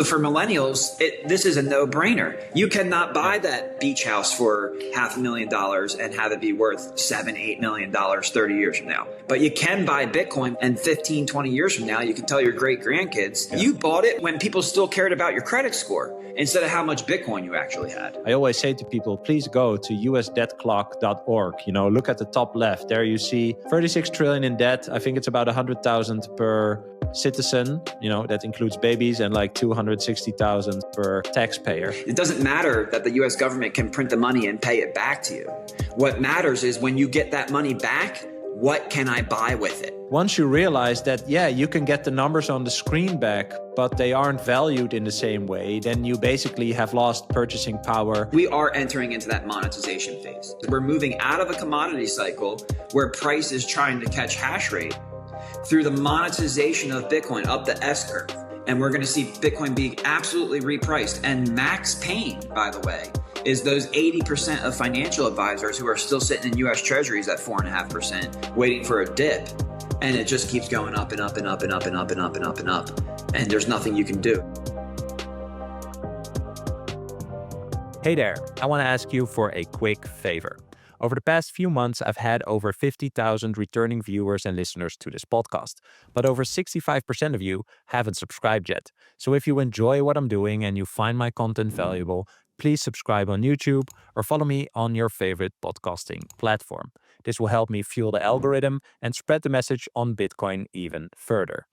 For millennials, this is a no-brainer. You cannot buy that beach house for $500,000 and have it be worth $7-8 million 30 years from now. But you can buy Bitcoin, and 15, 20 years from now, you can tell your great-grandkids, you bought it when people still cared about your credit score instead of how much Bitcoin you actually had. I always say to people, please go to usdebtclock.org. Look at the top left. There you see 36 trillion in debt. I think it's about 100,000 per citizen, that includes babies, and like 260,000 per taxpayer. It doesn't matter that the US government can print the money and pay it back to you. What matters is when you get that money back, what can I buy with it? Once you realize that, you can get the numbers on the screen back, but they aren't valued in the same way, then you basically have lost purchasing power. We are entering into that monetization phase. We're moving out of a commodity cycle where price is trying to catch hash rate through the monetization of Bitcoin up the S curve. And we're going to see Bitcoin being absolutely repriced. And max pain, by the way, is those 80% of financial advisors who are still sitting in US Treasuries at 4.5%, waiting for a dip. And it just keeps going up and up and up and up and up and up and up and up. And there's nothing you can do. Hey there, I want to ask you for a quick favor. Over the past few months, I've had over 50,000 returning viewers and listeners to this podcast, but over 65% of you haven't subscribed yet. So if you enjoy what I'm doing and you find my content valuable, please subscribe on YouTube or follow me on your favorite podcasting platform. This will help me fuel the algorithm and spread the message on Bitcoin even further.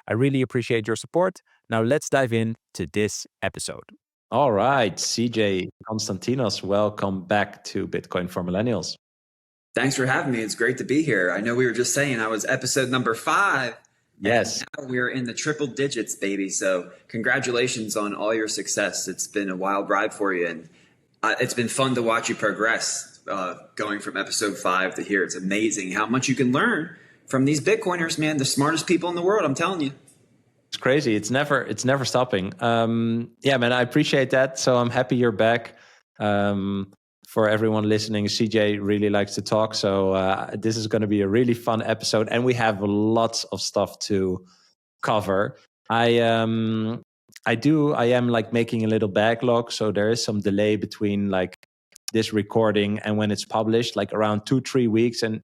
I really appreciate your support. Now let's dive into this episode. All right, CJ Konstantinos, welcome back to Bitcoin for Millennials. Thanks for having me. It's great to be here. I know we were just saying I was episode number 5. Yes. Now we're in the triple digits, baby. So congratulations on all your success. It's been a wild ride for you. And it's been fun to watch you progress going from episode 5 to here. It's amazing how much you can learn from these Bitcoiners, man. The smartest people in the world, I'm telling you. It's crazy. It's never stopping. Man, I appreciate that. So I'm happy you're back. For everyone listening, CJ really likes to talk. So this is going to be a really fun episode, and we have lots of stuff to cover. I am like making a little backlog, so there is some delay between like this recording and when it's published, like around 2-3 weeks, and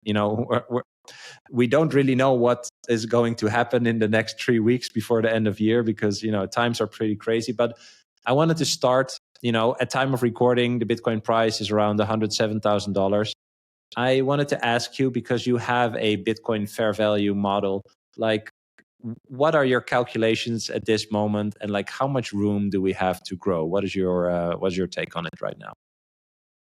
we don't really know what is going to happen in the next 3 weeks before the end of year because times are pretty crazy. But I wanted to start. At time of recording, the Bitcoin price is around $107,000. I wanted to ask you, because you have a Bitcoin fair value model, like what are your calculations at this moment, and like how much room do we have to grow? What's your take on it right now?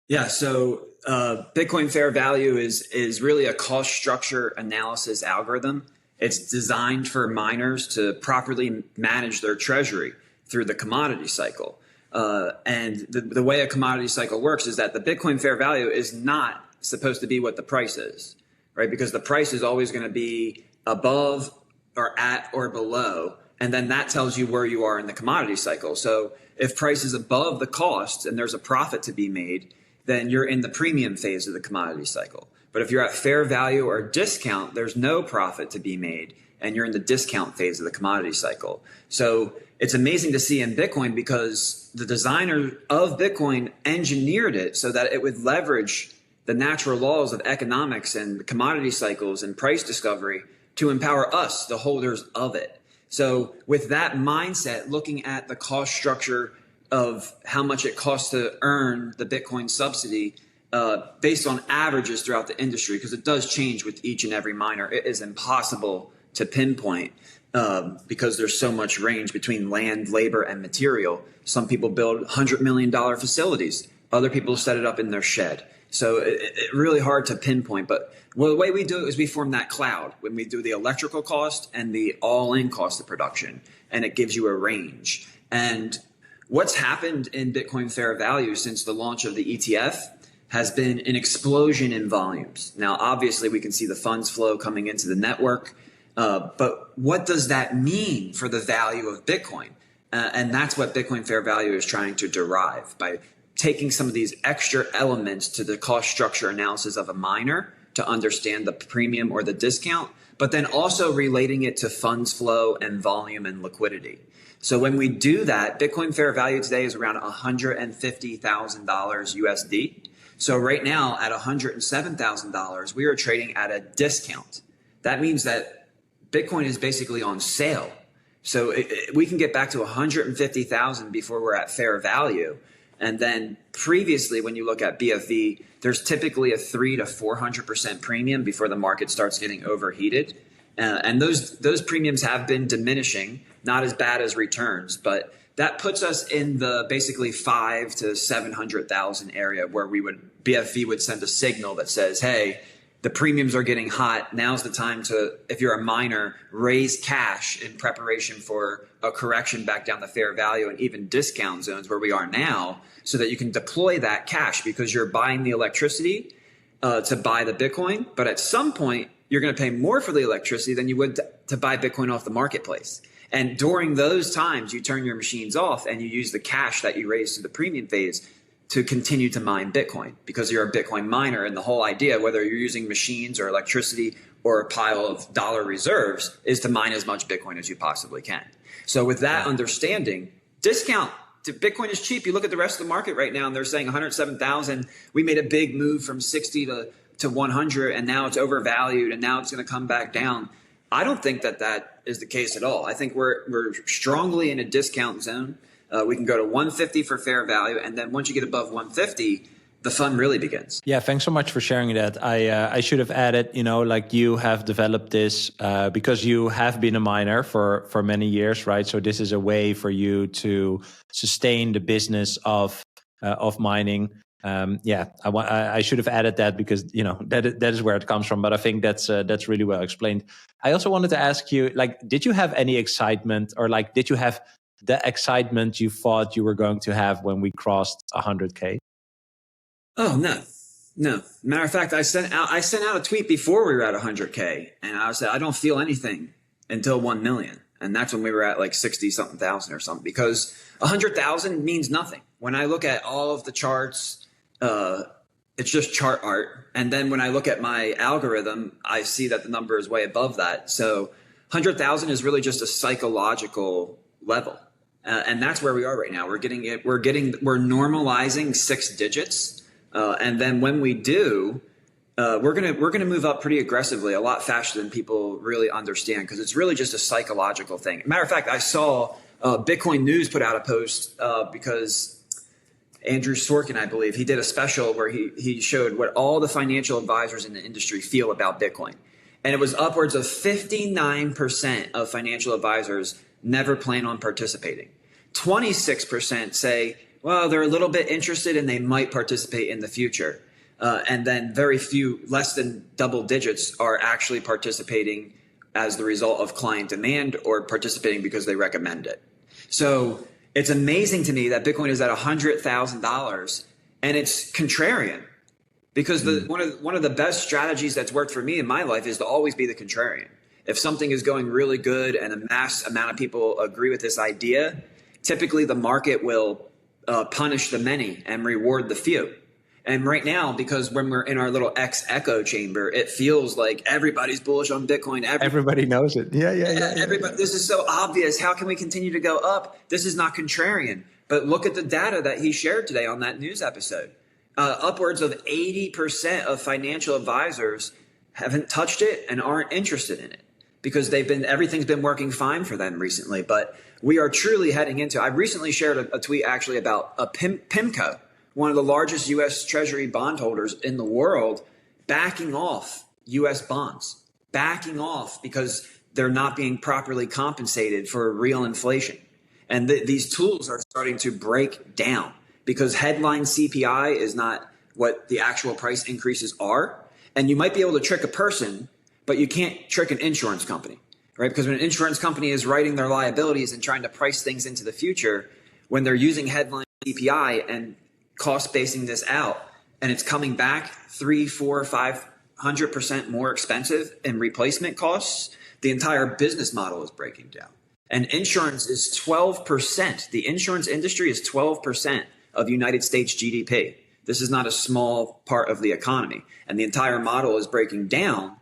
Yeah, so Bitcoin fair value is really a cost structure analysis algorithm. It's designed for miners to properly manage their treasury through the commodity cycle. And the way a commodity cycle works is that the Bitcoin fair value is not supposed to be what the price is, right? Because the price is always going to be above or at or below. And then that tells you where you are in the commodity cycle. So if price is above the cost and there's a profit to be made, then you're in the premium phase of the commodity cycle. But if you're at fair value or discount, there's no profit to be made, and you're in the discount phase of the commodity cycle. So it's amazing to see in Bitcoin because the designer of Bitcoin engineered it so that it would leverage the natural laws of economics and commodity cycles and price discovery to empower us, the holders of it. So with that mindset, looking at the cost structure of how much it costs to earn the Bitcoin subsidy based on averages throughout the industry, because it does change with each and every miner. It is impossible to pinpoint because there's so much range between land, labor, and material. Some people build $100 million facilities. Other people set it up in their shed. So it's really hard to pinpoint. But the way we do it is we form that cloud when we do the electrical cost and the all-in cost of production, and it gives you a range. And what's happened in Bitcoin fair value since the launch of the ETF has been an explosion in volumes. Now, obviously, we can see the funds flow coming into the network. But what does that mean for the value of Bitcoin? And that's what Bitcoin fair value is trying to derive by taking some of these extra elements to the cost structure analysis of a miner to understand the premium or the discount, but then also relating it to funds flow and volume and liquidity. So when we do that, Bitcoin fair value today is around $150,000 USD. So right now at $107,000, we are trading at a discount. That means that Bitcoin is basically on sale. So we can get back to 150,000 before we're at fair value. And then previously, when you look at BFV, there's typically a 300 to 400% premium before the market starts getting overheated. And those premiums have been diminishing, not as bad as returns, but that puts us in the basically 500 to 700,000 area where BFV would send a signal that says, hey, the premiums are getting hot. Now's the time to, if you're a miner, raise cash in preparation for a correction back down to fair value and even discount zones where we are now, so that you can deploy that cash because you're buying the electricity to buy the Bitcoin. But at some point, you're going to pay more for the electricity than you would to buy Bitcoin off the marketplace. And during those times, you turn your machines off and you use the cash that you raised to the premium phase to continue to mine Bitcoin because you're a Bitcoin miner. And the whole idea, whether you're using machines or electricity or a pile of dollar reserves, is to mine as much Bitcoin as you possibly can. So with that understanding, discount to Bitcoin is cheap. You look at the rest of the market right now and they're saying 107,000. We made a big move from 60 to 100 and now it's overvalued and now it's going to come back down. I don't think that is the case at all. I think we're strongly in a discount zone. We can go to 150 for fair value, and then once you get above 150, the fun really begins. Yeah, thanks so much for sharing that. I should have added, like you have developed this because you have been a miner for many years, right? So this is a way for you to sustain the business of mining. I should have added that because that is where it comes from. But I think that's really well explained. I also wanted to ask you, did you have any excitement, or did you have the excitement you thought you were going to have when we crossed 100K? Oh no. Matter of fact, I sent out a tweet before we were at 100K, and I said I don't feel anything until 1 million, and that's when we were at 60 something thousand or something, because 100,000 means nothing. When I look at all of the charts. It's just chart art. And then when I look at my algorithm, I see that the number is way above that. So 100,000 is really just a psychological level. And that's where we are right now. We're normalizing 6 digits. And then when we do, we're going to move up pretty aggressively, a lot faster than people really understand, because it's really just a psychological thing. Matter of fact, I saw Bitcoin News put out a post because Andrew Sorkin, I believe, he did a special where he showed what all the financial advisors in the industry feel about Bitcoin. And it was upwards of 59% of financial advisors never plan on participating. 26% say, well, they're a little bit interested and they might participate in the future. And then very few, less than double digits, are actually participating as the result of client demand or participating because they recommend it. So it's amazing to me that Bitcoin is at $100,000 and it's contrarian, because one of the best strategies that's worked for me in my life is to always be the contrarian. If something is going really good and a mass amount of people agree with this idea, typically the market will punish the many and reward the few. And right now, because when we're in our little X echo chamber, it feels like everybody's bullish on Bitcoin. Everybody knows it. Yeah. Everybody. This is so obvious. How can we continue to go up? This is not contrarian. But look at the data that he shared today on that news episode. Upwards of 80% of financial advisors haven't touched it and aren't interested in it because everything's been working fine for them recently. But we are truly heading into. I recently shared a tweet actually about a PIMCO, one of the largest U.S. Treasury bondholders in the world, backing off U.S. bonds, backing off because they're not being properly compensated for real inflation. And these tools are starting to break down because headline CPI is not what the actual price increases are. And you might be able to trick a person, but you can't trick an insurance company, right? Because when an insurance company is writing their liabilities and trying to price things into the future, when they're using headline CPI and cost basing this out, and it's coming back 300, 400, 500% more expensive in replacement costs, the entire business model is breaking down. And insurance is 12%. The insurance industry is 12% of United States GDP. This is not a small part of the economy. And the entire model is breaking down.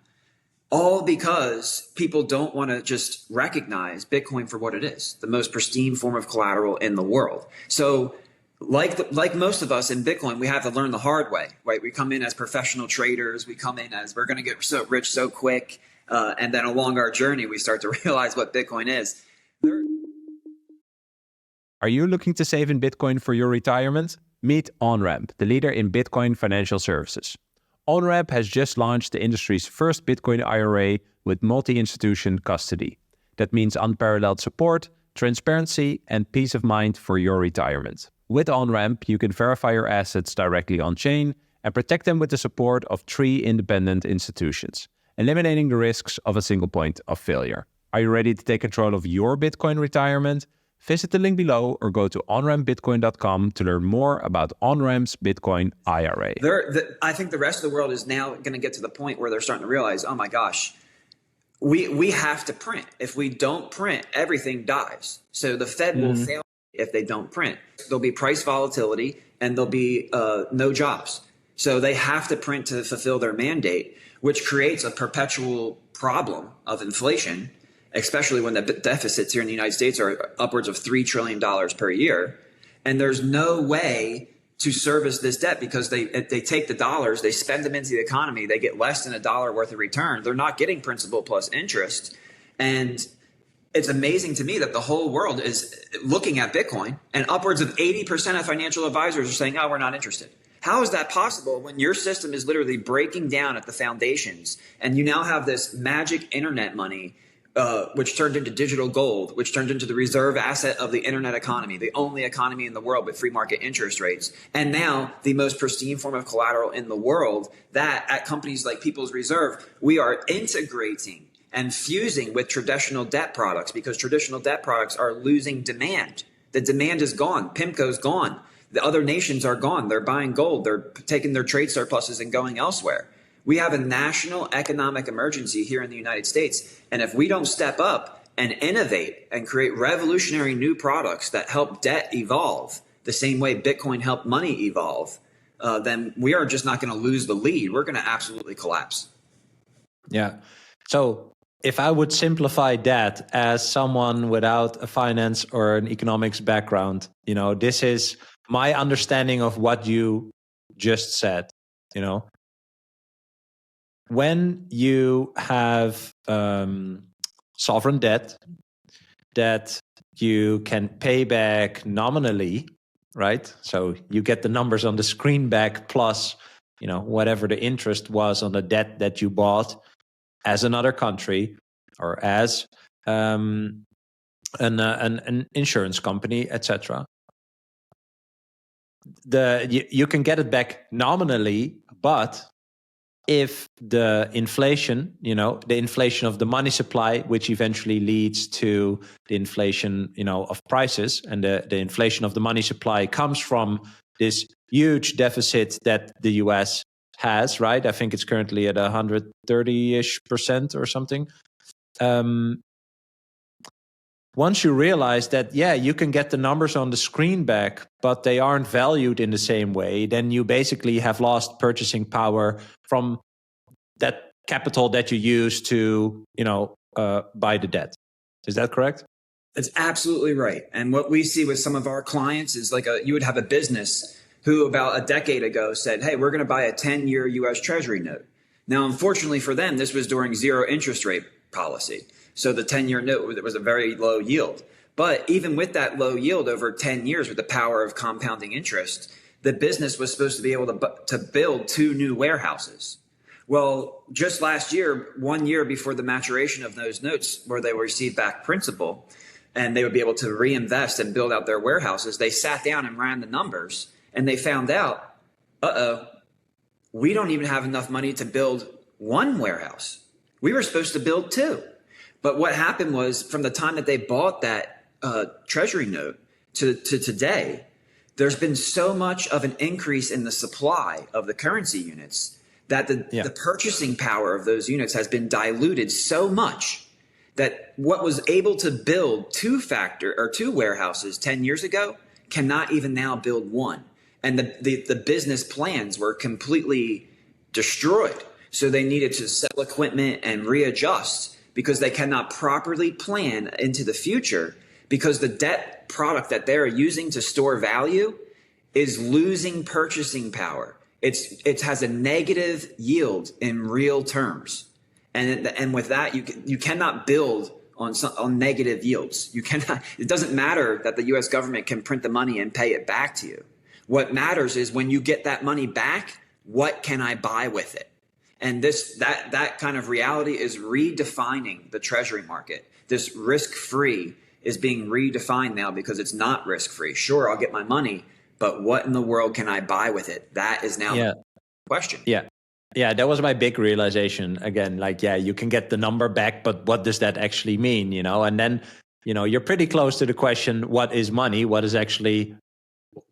all because people don't want to just recognize Bitcoin for what it is, the most pristine form of collateral in the world. So like most of us in Bitcoin, we have to learn the hard way, right? We come in as professional traders. We come in as we're going to get so rich so quick. And then along our journey, we start to realize what Bitcoin is. Are you looking to save in Bitcoin for your retirement? Meet OnRamp, the leader in Bitcoin financial services. OnRamp has just launched the industry's first Bitcoin IRA with multi-institution custody. That means unparalleled support, transparency, and peace of mind for your retirement. With OnRamp, you can verify your assets directly on-chain and protect them with the support of 3 independent institutions, eliminating the risks of a single point of failure. Are you ready to take control of your Bitcoin retirement? Visit the link below or go to onrampbitcoin.com to learn more about OnRamp's Bitcoin IRA. I think the rest of the world is now going to get to the point where they're starting to realize, oh my gosh, we have to print. If we don't print, everything dies. So the Fed will fail if they don't print. There'll be price volatility and there'll be no jobs. So they have to print to fulfill their mandate, which creates a perpetual problem of inflation, especially when the deficits here in the United States are upwards of $3 trillion per year. And there's no way to service this debt because they take the dollars, they spend them into the economy, they get less than $1 worth of return. They're not getting principal plus interest. And it's amazing to me that the whole world is looking at Bitcoin and upwards of 80% of financial advisors are saying, oh, we're not interested. How is that possible when your system is literally breaking down at the foundations and you now have this magic internet money which turned into digital gold, which turned into the reserve asset of the internet economy, the only economy in the world with free market interest rates, and now the most pristine form of collateral in the world, that at companies like People's Reserve, we are integrating and fusing with traditional debt products because traditional debt products are losing demand. The demand is gone. PIMCO's gone. The other nations are gone. They're buying gold. They're taking their trade surpluses and going elsewhere. We have a national economic emergency here in the United States. And if we don't step up and innovate and create revolutionary new products that help debt evolve the same way Bitcoin helped money evolve, then we are just not going to lose the lead. We're going to absolutely collapse. Yeah. So if I would simplify that as someone without a finance or an economics background, this is my understanding of what you just said, When you have sovereign debt that you can pay back nominally, right? So you get the numbers on the screen back plus, whatever the interest was on the debt that you bought as another country or as an insurance company, etc. You can get it back nominally, but if the inflation, the inflation of the money supply, which eventually leads to the inflation, of prices, and the inflation of the money supply comes from this huge deficit that the US has, right? I think it's currently at 130-ish% or something. Once you realize that, you can get the numbers on the screen back, but they aren't valued in the same way, then you basically have lost purchasing power from that capital that you use to, buy the debt. Is that correct? That's absolutely right. And what we see with some of our clients is you would have a business who about a decade ago said, hey, we're going to buy a 10-year US Treasury note. Now, unfortunately for them, this was during zero interest rate policy. So the 10-year note was a very low yield. But even with that low yield over 10 years with the power of compounding interest, the business was supposed to be able to build 2 new warehouses. Well, just last year, 1 year before the maturation of those notes where they would receive back principal and they would be able to reinvest and build out their warehouses, they sat down and ran the numbers and they found out, we don't even have enough money to build 1 warehouse. We were supposed to build 2. But what happened was from the time that they bought that treasury note to today, there's been so much of an increase in the supply of the currency units that the purchasing power of those units has been diluted so much that what was able to build 2 warehouses 10 years ago cannot even now build 1. And the business plans were completely destroyed. So they needed to sell equipment and readjust because they cannot properly plan into the future, because the debt product that they're using to store value is losing purchasing power. It has a negative yield in real terms. And with that, you cannot build on negative yields. You cannot. It doesn't matter that the U.S. government can print the money and pay it back to you. What matters is when you get that money back, what can I buy with it? And that kind of reality is redefining the treasury market. This risk-free is being redefined now because it's not risk-free. Sure, I'll get my money, but what in the world can I buy with it? That is now the question. Yeah, that was my big realization. Again, like, you can get the number back, but what does that actually mean? And then, you're pretty close to the question, what is money? What is actually,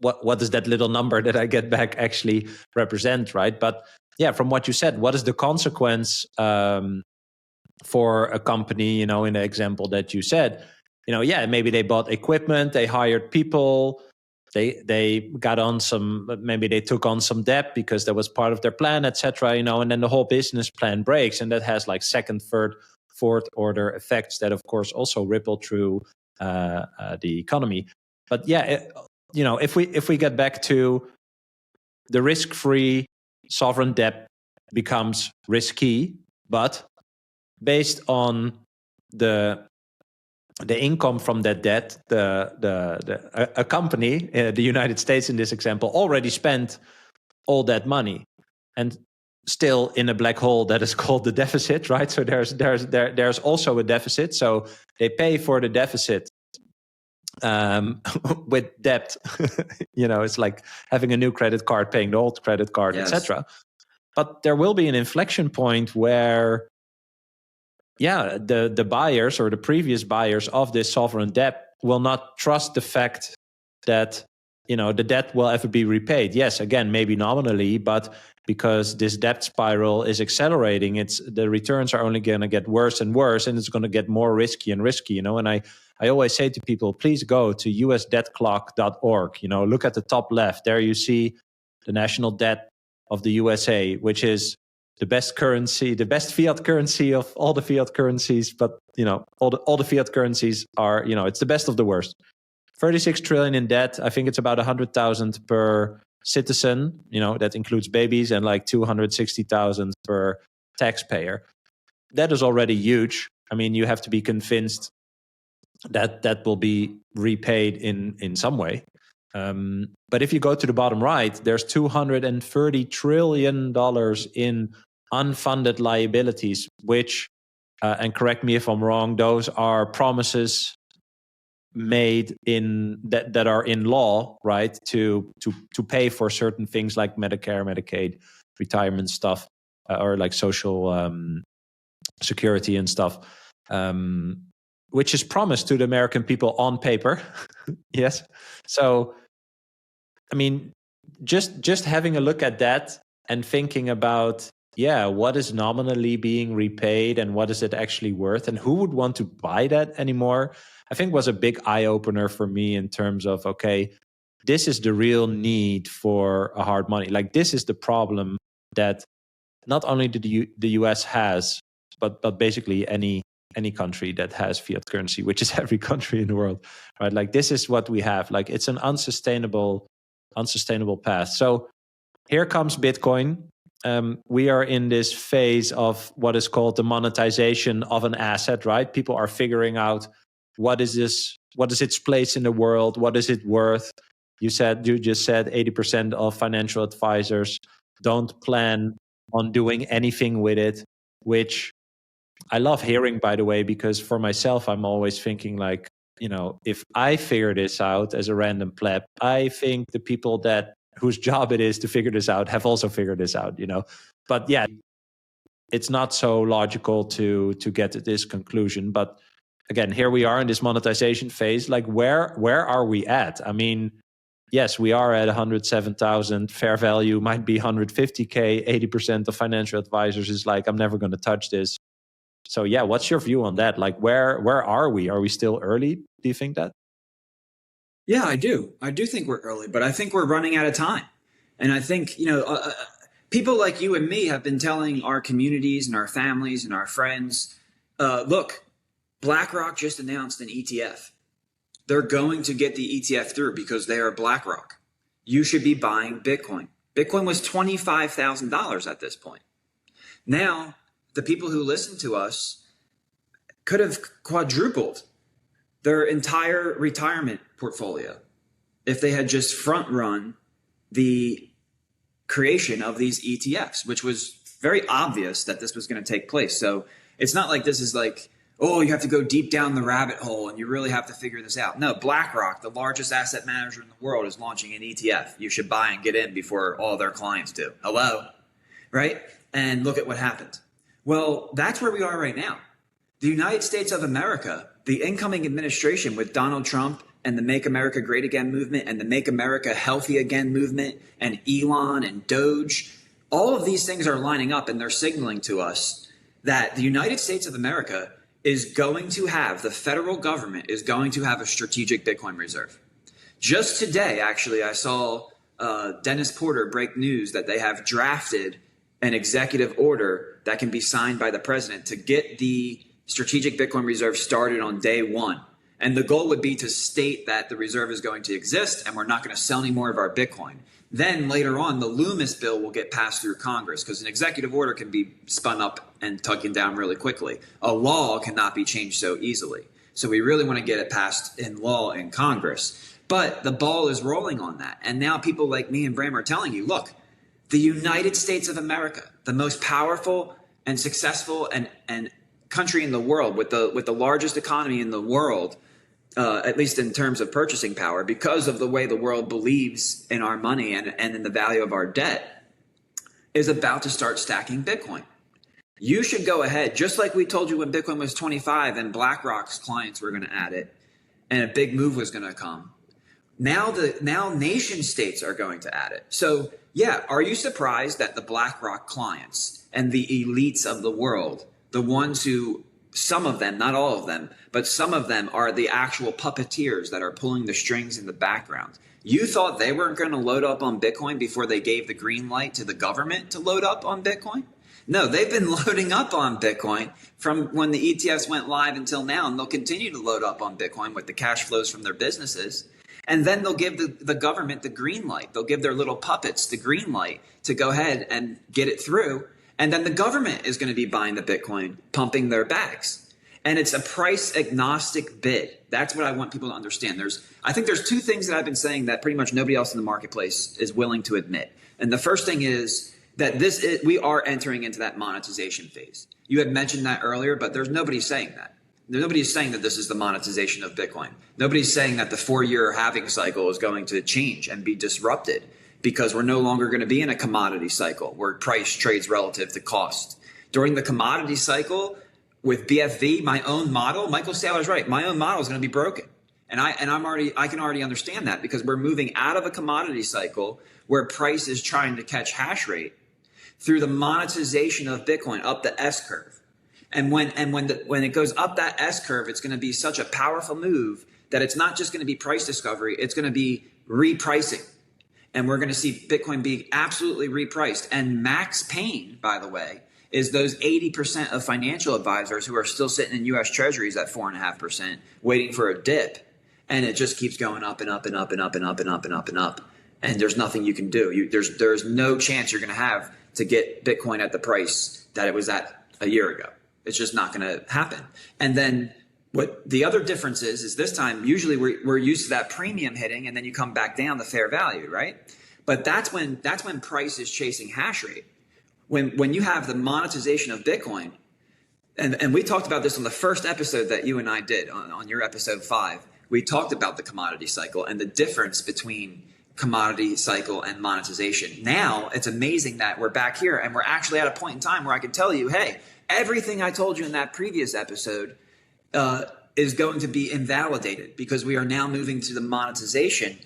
what does that little number that I get back actually represent, right? But yeah, from what you said, what is the consequence for a company, in the example that you said? Maybe they bought equipment, they hired people, they got on maybe they took on some debt because that was part of their plan, etc. And then the whole business plan breaks, and that has like second, third, fourth order effects that, of course, also ripple through the economy. But if we get back to the risk-free sovereign debt becomes risky, but based on the income from that debt, a company, the United States in this example, already spent all that money, and still in a black hole that is called the deficit, right? So there's also a deficit. So they pay for the deficit with debt. It's like having a new credit card, paying the old credit card, etc. But there will be an inflection point where the buyers or the previous buyers of this sovereign debt will not trust the fact that, the debt will ever be repaid. Yes, again, maybe nominally, but because this debt spiral is accelerating, the returns are only going to get worse and worse, and it's going to get more risky and risky, And I always say to people, please go to usdebtclock.org, look at the top left. There you see the national debt of the USA, which is the best currency, the best fiat currency of all the fiat currencies. But, all the fiat currencies are, it's the best of the worst. 36 trillion in debt. I think it's about 100,000 per citizen, that includes babies, and like 260,000 per taxpayer. That is already huge. I mean, you have to be convinced that will be repaid in some way. But if you go to the bottom right, there's $230 trillion in unfunded liabilities, which, and correct me if I'm wrong, those are promises made that are in law, right, to pay for certain things like Medicare, Medicaid, retirement stuff, or like social security and stuff, which is promised to the American people on paper. Yes. So, I mean, just having a look at that and thinking about, what is nominally being repaid and what is it actually worth, and who would want to buy that anymore, I think was a big eye-opener for me in terms of, okay, this is the real need for a hard money. Like, this is the problem that not only the US has, but basically any country that has fiat currency, which is every country in the world, right? Like, this is what we have. Like, it's an unsustainable path. So here comes Bitcoin. We are in this phase of what is called the monetization of an asset, right? People are figuring out what is its place in the world, what is it worth. You just said 80% of financial advisors don't plan on doing anything with it, which I love hearing, by the way, because for myself, I'm always thinking like, if I figure this out as a random pleb, I think the people whose job it is to figure this out have also figured this out, But yeah, it's not so logical to get to this conclusion. But again, here we are in this monetization phase. Like, where are we at? I mean, yes, we are at 107,000. Fair value might be 150K. 80% of financial advisors is like, I'm never going to touch this. So yeah, what's your view on that? Like, where are we? Are we still early? Do you think that? Yeah, I do. I do think we're early, but I think we're running out of time. And I think, people like you and me have been telling our communities and our families and our friends, look, BlackRock just announced an ETF. They're going to get the ETF through because they are BlackRock. You should be buying Bitcoin. Bitcoin was $25,000 at this point. Now, the people who listen to us could have quadrupled their entire retirement portfolio if they had just front run the creation of these ETFs, which was very obvious that this was going to take place. So it's not like this is like, oh, you have to go deep down the rabbit hole and you really have to figure this out. No, BlackRock, the largest asset manager in the world, is launching an ETF. You should buy and get in before all their clients do. Hello, right? And look at what happened. Well, that's where we are right now. The United States of America, the incoming administration with Donald Trump and the Make America Great Again movement and the Make America Healthy Again movement and Elon and Doge, all of these things are lining up and they're signaling to us that the United States of America is going to have, the federal government is going to have a strategic Bitcoin reserve. Just today, actually, I saw Dennis Porter break news that they have drafted an executive order that can be signed by the president to get the strategic Bitcoin reserve started on day one. And the goal would be to state that the reserve is going to exist and we're not going to sell any more of our Bitcoin. Then later on, the Loomis bill will get passed through Congress because an executive order can be spun up and taken down really quickly. A law cannot be changed so easily. So we really want to get it passed in law in Congress. But the ball is rolling on that. And now people like me and Bram are telling you, look, the United States of America, the most powerful and successful and country in the world with the largest economy in the world, at least in terms of purchasing power, because of the way the world believes in our money and in the value of our debt, is about to start stacking Bitcoin. You should go ahead, just like we told you when Bitcoin was 25 and BlackRock's clients were going to add it and a big move was going to come. Now nation states are going to add it. So yeah, are you surprised that the BlackRock clients and the elites of the world, the ones who, some of them, not all of them, but some of them are the actual puppeteers that are pulling the strings in the background. You thought they weren't going to load up on Bitcoin before they gave the green light to the government to load up on Bitcoin? No, they've been loading up on Bitcoin from when the ETFs went live until now, and they'll continue to load up on Bitcoin with the cash flows from their businesses. And then they'll give the government the green light. They'll give their little puppets the green light to go ahead and get it through. And then the government is going to be buying the Bitcoin, pumping their bags. And it's a price agnostic bid. That's what I want people to understand. I think there's two things that I've been saying that pretty much nobody else in the marketplace is willing to admit. And the first thing is that we are entering into that monetization phase. You had mentioned that earlier, but there's nobody saying that. Nobody's saying that this is the monetization of Bitcoin. Nobody's saying that the 4-year halving cycle is going to change and be disrupted because we're no longer going to be in a commodity cycle where price trades relative to cost. During the commodity cycle with BFV, my own model, Michael Saylor's right, my own model is going to be broken. And I can already understand that because we're moving out of a commodity cycle where price is trying to catch hash rate through the monetization of Bitcoin up the S curve. And when it goes up that S curve, it's going to be such a powerful move that it's not just going to be price discovery, it's going to be repricing. And we're going to see Bitcoin be absolutely repriced. And max pain, by the way, is those 80% of financial advisors who are still sitting in US Treasuries at 4.5%, waiting for a dip. And it just keeps going up and up and up and up and up and up and up and up. And there's nothing you can do. There's no chance you're going to have to get Bitcoin at the price that it was at a year ago. It's just not going to happen. And then what the other difference is this time, usually we're used to that premium hitting and then you come back down to fair value, right? But that's when price is chasing hash rate. When you have the monetization of Bitcoin, and we talked about this on the first episode that you and I did on your episode 5, we talked about the commodity cycle and the difference between commodity cycle and monetization. Now it's amazing that we're back here and we're actually at a point in time where I can tell you, hey, everything I told you in that previous episode is going to be invalidated because we are now moving to the monetization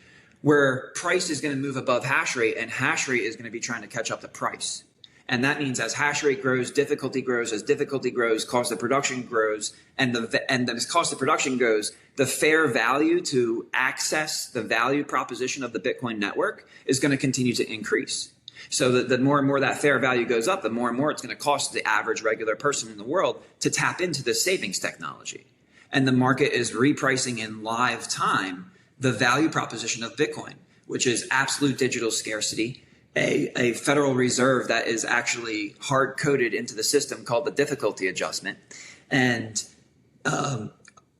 where price is going to move above hash rate and hash rate is going to be trying to catch up to price. And that means as hash rate grows, difficulty grows. As difficulty grows, cost of production grows. And as cost of production goes, the fair value to access the value proposition of the Bitcoin network is going to continue to increase. So the more and more that fair value goes up, the more and more it's going to cost the average regular person in the world to tap into this savings technology. And the market is repricing in live time the value proposition of Bitcoin, which is absolute digital scarcity, a Federal Reserve that is actually hard coded into the system called the difficulty adjustment, and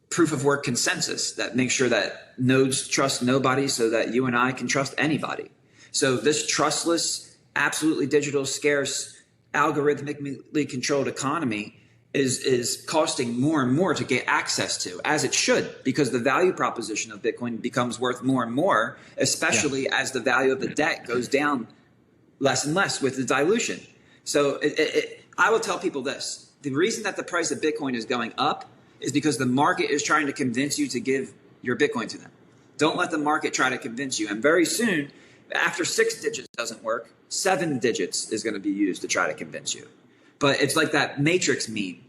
proof of work consensus that makes sure that nodes trust nobody so that you and I can trust anybody. So this trustless, absolutely digital scarce, algorithmically controlled economy is costing more and more to get access to, as it should, because the value proposition of Bitcoin becomes worth more and more, especially as the value of the debt goes down less and less with the dilution. So I will tell people this. The reason that the price of Bitcoin is going up is because the market is trying to convince you to give your Bitcoin to them. Don't let the market try to convince you. And very soon, after 6 digits doesn't work, 7 digits is going to be used to try to convince you. But it's like that Matrix meme.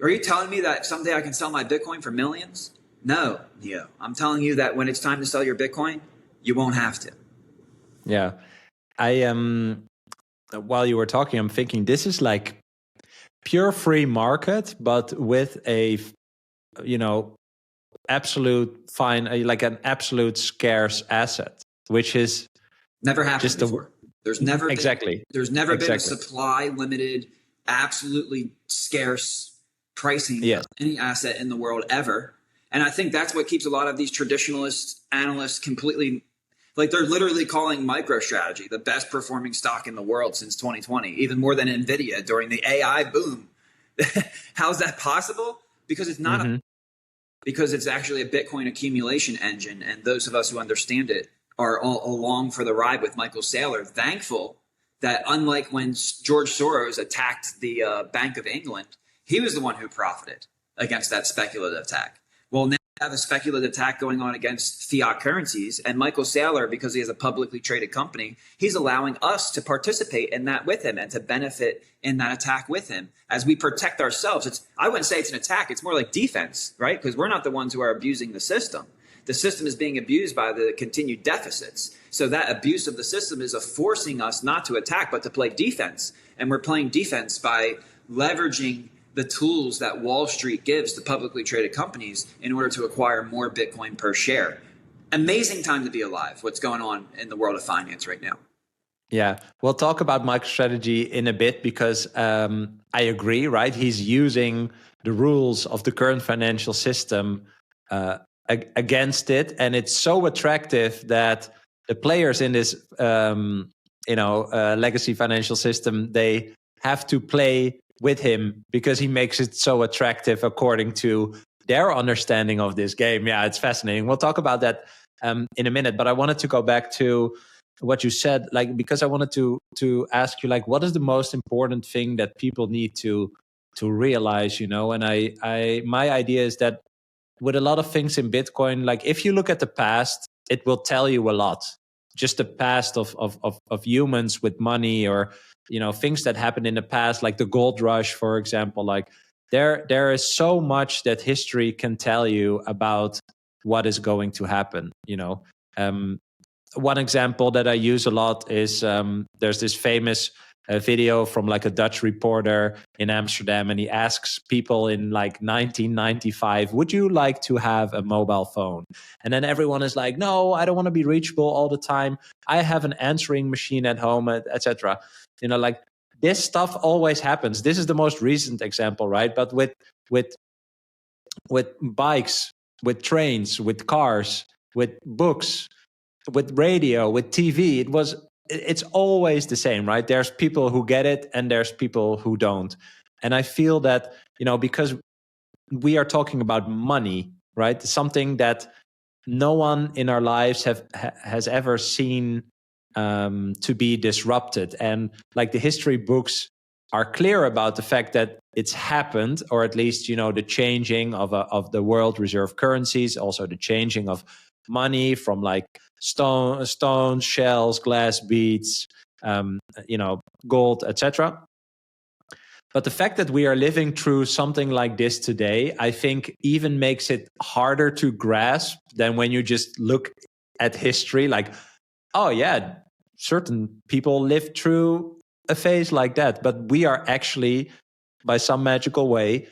Are you telling me that someday I can sell my Bitcoin for millions? No, Neo. I'm telling you that when it's time to sell your Bitcoin, you won't have to. Yeah. While you were talking, I'm thinking this is like pure free market, but with a, absolute like an absolute scarce asset, which is never happened before. There's never been a supply limited, absolutely scarce pricing of any asset in the world ever. And I think that's what keeps a lot of these traditionalist analysts completely, like, they're literally calling MicroStrategy the best performing stock in the world since 2020, even more than Nvidia during the AI boom. How's that possible? Because it's not because it's actually a Bitcoin accumulation engine, and those of us who understand it are all along for the ride with Michael Saylor, thankful that unlike when George Soros attacked the Bank of England, he was the one who profited against that speculative attack. Well, now we have a speculative attack going on against fiat currencies, and Michael Saylor, because he has a publicly traded company, he's allowing us to participate in that with him and to benefit in that attack with him as we protect ourselves. I wouldn't say it's an attack. It's more like defense, right? Because we're not the ones who are abusing the system. The system is being abused by the continued deficits. So that abuse of the system is forcing us not to attack, but to play defense. And we're playing defense by leveraging the tools that Wall Street gives to publicly traded companies in order to acquire more Bitcoin per share. Amazing time to be alive, what's going on in the world of finance right now. Yeah, we'll talk about MicroStrategy in a bit because I agree, right? He's using the rules of the current financial system against it. And it's so attractive that the players in this, legacy financial system, they have to play with him because he makes it so attractive according to their understanding of this game. Yeah, it's fascinating. We'll talk about that in a minute, but I wanted to go back to what you said, like, because I wanted to ask you, like, what is the most important thing that people need to realize, and my idea is that with a lot of things in Bitcoin, like if you look at the past, it will tell you a lot. Just the past of humans with money, or things that happened in the past, like the gold rush, for example. Like there is so much that history can tell you about what is going to happen. One example that I use a lot is there's this famous video from like a Dutch reporter in Amsterdam, and he asks people in like 1995, would you like to have a mobile phone? And then everyone is like, no, I don't want to be reachable all the time. I have an answering machine at home, etc. Like this stuff always happens. This is the most recent example, right? But with bikes, with trains, with cars, with books, with radio, with TV, it's always the same, right? There's people who get it and there's people who don't. And I feel that, because we are talking about money, right? Something that no one in our lives has ever seen to be disrupted. And like the history books are clear about the fact that it's happened, or at least, the changing of the world reserve currencies, also the changing of money from like stone, shells, glass beads, gold, etc. But the fact that we are living through something like this today, I think even makes it harder to grasp than when you just look at history like, oh yeah, certain people live through a phase like that, but we are actually, by some magical way,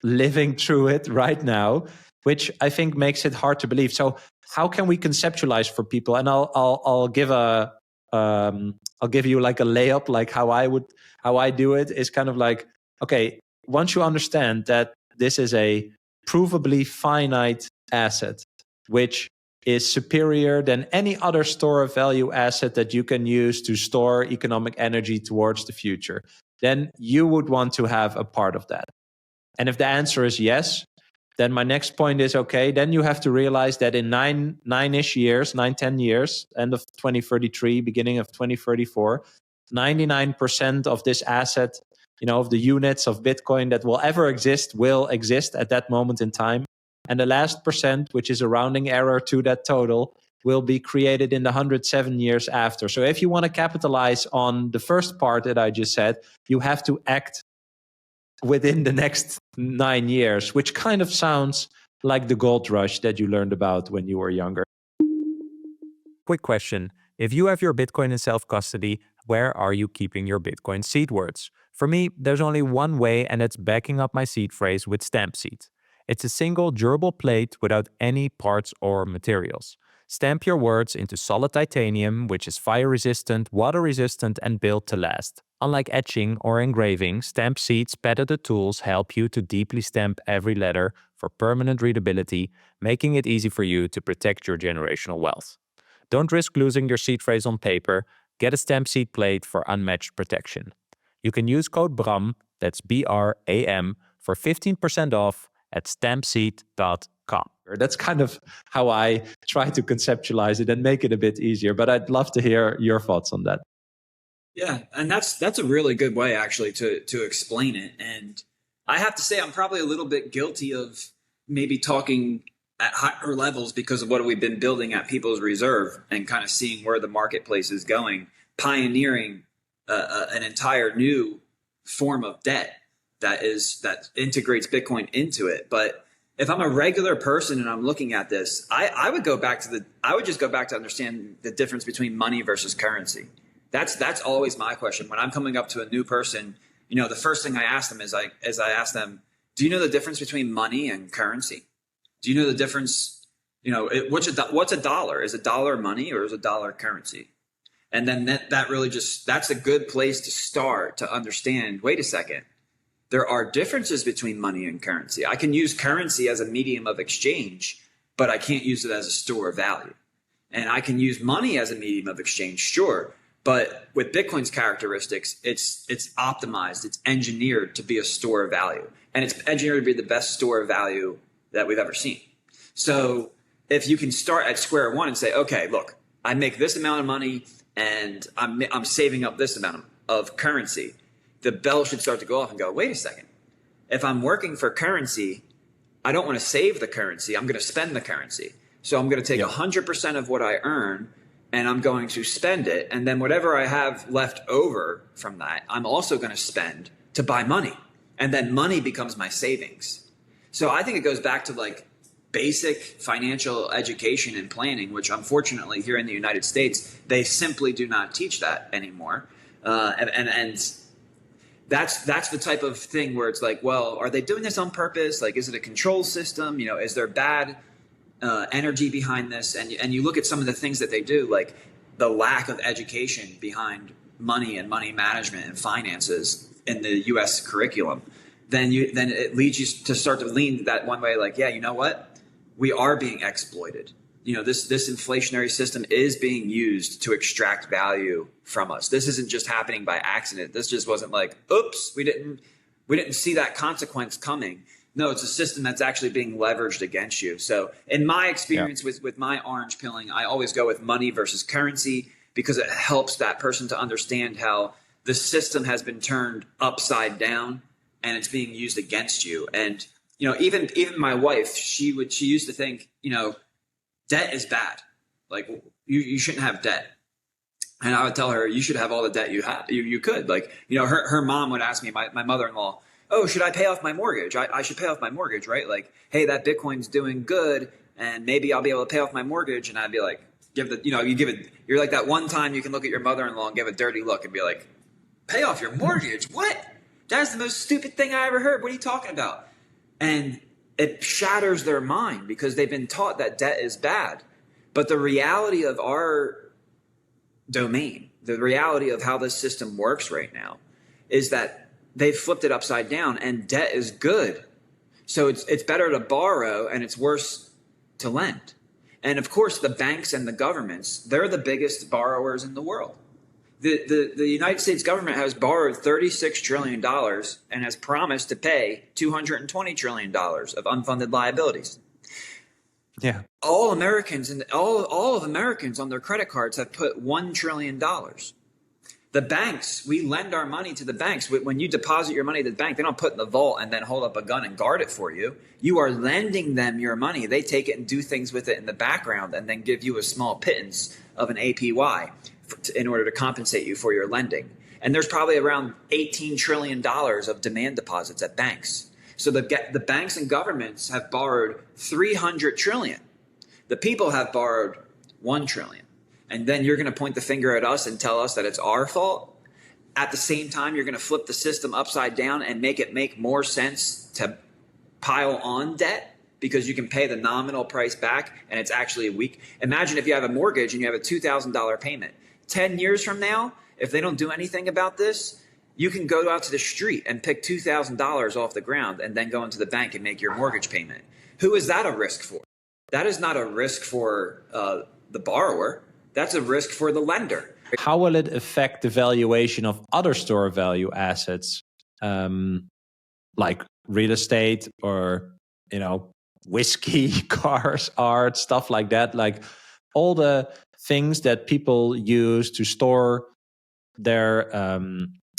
living through it right now, which I think makes it hard to believe. So how can we conceptualize for people? And I'll give I'll give you like a layup, like how I do it is kind of like, okay, once you understand that this is a provably finite asset, which is superior than any other store of value asset that you can use to store economic energy towards the future, then you would want to have a part of that. And if the answer is yes, then my next point is, okay, then you have to realize that in 10 years, end of 2033, beginning of 2034, 99% of this asset, of the units of Bitcoin that will ever exist will exist at that moment in time. And the last percent, which is a rounding error to that total, will be created in the 107 years after. So if you want to capitalize on the first part that I just said, you have to act within the next 9 years, which kind of sounds like the gold rush that you learned about when you were younger. Quick question. If you have your Bitcoin in self-custody, where are you keeping your Bitcoin seed words? For me, there's only one way, and it's backing up my seed phrase with stamp seed. It's a single durable plate without any parts or materials. Stamp your words into solid titanium, which is fire-resistant, water-resistant, and built to last. Unlike etching or engraving, stamp seed's patented tools help you to deeply stamp every letter for permanent readability, making it easy for you to protect your generational wealth. Don't risk losing your seed phrase on paper. Get a stamp seed plate for unmatched protection. You can use code BRAM, that's BRAM, for 15% off at stampseed.com. That's kind of how I try to conceptualize it and make it a bit easier, but I'd love to hear your thoughts on that. Yeah, and that's a really good way actually to explain it. And I have to say I'm probably a little bit guilty of maybe talking at higher levels because of what we've been building at People's Reserve and kind of seeing where the marketplace is going, pioneering an entire new form of debt that integrates Bitcoin into it. But if I'm a regular person and I'm looking at this, I would just go back to understand the difference between money versus currency. That's always my question when I'm coming up to a new person. The first thing I ask them is I ask them, do you know the difference between money and currency? Do you know the difference? What's a dollar? Is a dollar money or is a dollar currency? And then that really that's a good place to start to understand, wait a second, there are differences between money and currency. I can use currency as a medium of exchange, but I can't use it as a store of value. And I can use money as a medium of exchange, sure. But with Bitcoin's characteristics, it's optimized, it's engineered to be a store of value. And it's engineered to be the best store of value that we've ever seen. So if you can start at square one and say, okay, look, I make this amount of money and I'm saving up this amount of currency, the bell should start to go off and go, wait a second. If I'm working for currency, I don't want to save the currency. I'm going to spend the currency. So I'm going to take 100% of what I earn and I'm going to spend it. And then whatever I have left over from that, I'm also going to spend to buy money. And then money becomes my savings. So I think it goes back to like basic financial education and planning, which unfortunately here in the United States, they simply do not teach that anymore. And that's the type of thing where it's like, well, are they doing this on purpose? Like, is it a control system? Is there bad energy behind this? And you look at some of the things that they do, like the lack of education behind money and money management and finances in the U.S. curriculum, then it leads you to start to lean that one way, like, yeah, you know what? We are being exploited. This inflationary system is being used to extract value from us. This isn't just happening by accident. This just wasn't like, oops, we didn't see that consequence coming. No, it's a system that's actually being leveraged against you. So in my experience with my orange pilling, I always go with money versus currency because it helps that person to understand how the system has been turned upside down and it's being used against you. And, even my wife, she used to think, debt is bad. Like you shouldn't have debt. And I would tell her, you should have all the debt you have. You could, like, her mom would ask me, my mother-in-law, oh, should I pay off my mortgage? I should pay off my mortgage, right? Like, hey, that Bitcoin's doing good and maybe I'll be able to pay off my mortgage. And I'd be like, You're like that one time you can look at your mother-in-law and give a dirty look and be like, pay off your mortgage? What? That's the most stupid thing I ever heard. What are you talking about? And it shatters their mind because they've been taught that debt is bad. But the reality of our domain, the reality of how this system works right now, is that they've flipped it upside down, and debt is good. So it's better to borrow and it's worse to lend. And of course, the banks and the governments, they're the biggest borrowers in the world. The United States government has borrowed $36 trillion and has promised to pay $220 trillion of unfunded liabilities. Yeah. All Americans and all of Americans on their credit cards have put $1 trillion. The banks, we lend our money to the banks. When you deposit your money to the bank, they don't put it in the vault and then hold up a gun and guard it for you. You are lending them your money. They take it and do things with it in the background and then give you a small pittance of an APY in order to compensate you for your lending. And there's probably around $18 trillion of demand deposits at banks. So the banks and governments have borrowed $300 trillion. The people have borrowed $1 trillion. And then you're going to point the finger at us and tell us that it's our fault. At the same time, you're going to flip the system upside down and make it make more sense to pile on debt because you can pay the nominal price back and it's actually weak. Imagine if you have a mortgage and you have a $2,000 payment. 10 years from now, if they don't do anything about this, you can go out to the street and pick $2,000 off the ground and then go into the bank and make your mortgage payment. Who is that a risk for? That is not a risk for the borrower. That's a risk for the lender. How will it affect the valuation of other store value assets, like real estate or, whiskey, cars, art, stuff like that? Like all the things that people use to store their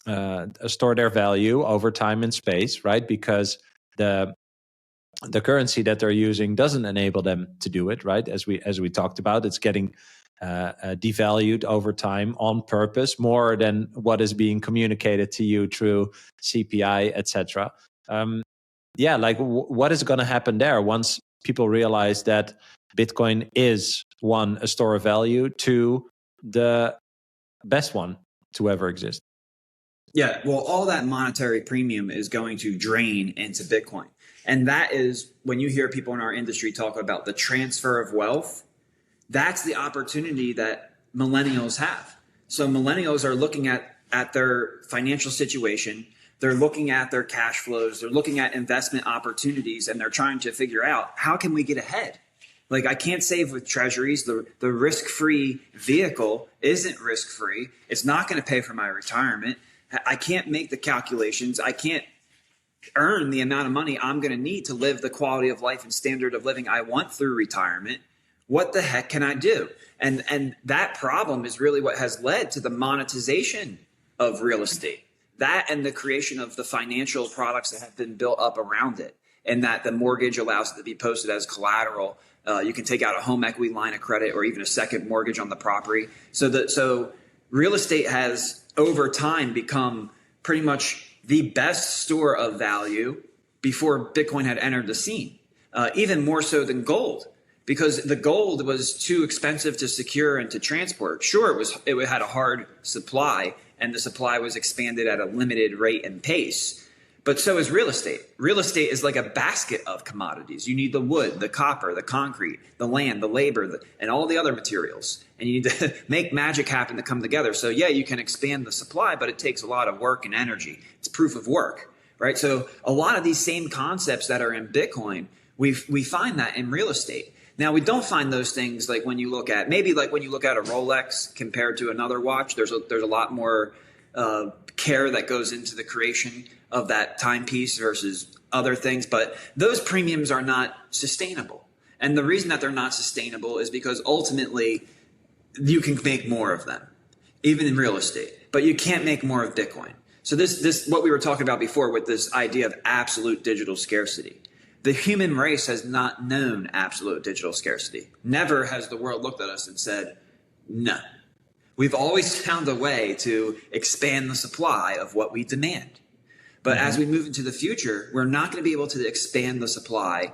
value over time and space, right? Because the currency that they're using doesn't enable them to do it, right? As we talked about, it's getting devalued over time on purpose more than what is being communicated to you through CPI, etc. What is going to happen there once people realize that Bitcoin is, one, a store of value, two, the best one to ever exist? Yeah, well, all that monetary premium is going to drain into Bitcoin. And that is when you hear people in our industry talk about the transfer of wealth, that's the opportunity that millennials have. So millennials are looking at their financial situation. They're looking at their cash flows. They're looking at investment opportunities, and they're trying to figure out, how can we get ahead? Like, I can't save with treasuries. The risk-free vehicle isn't risk-free. It's not going to pay for my retirement. I can't make the calculations. I can't earn the amount of money I'm going to need to live the quality of life and standard of living I want through retirement. What the heck can I do? And that problem is really what has led to the monetization of real estate. That and the creation of the financial products that have been built up around it, and that the mortgage allows it to be posted as collateral. You can take out a home equity line of credit or even a second mortgage on the property. So real estate has over time become pretty much the best store of value before Bitcoin had entered the scene, even more so than gold. Because the gold was too expensive to secure and to transport. Sure, it had a hard supply, and the supply was expanded at a limited rate and pace. But so is real estate. Real estate is like a basket of commodities. You need the wood, the copper, the concrete, the land, the labor, and all the other materials. And you need to make magic happen to come together. So yeah, you can expand the supply, but it takes a lot of work and energy. It's proof of work, right? So a lot of these same concepts that are in Bitcoin, we find that in real estate. Now, we don't find those things like when you look at a Rolex compared to another watch. There's a lot more care that goes into the creation of that timepiece versus other things. But those premiums are not sustainable. And the reason that they're not sustainable is because ultimately you can make more of them, even in real estate. But you can't make more of Bitcoin. So this what we were talking about before with this idea of absolute digital scarcity. The human race has not known absolute digital scarcity. Never has the world looked at us and said, no. We've always found a way to expand the supply of what we demand. But as we move into the future, we're not going to be able to expand the supply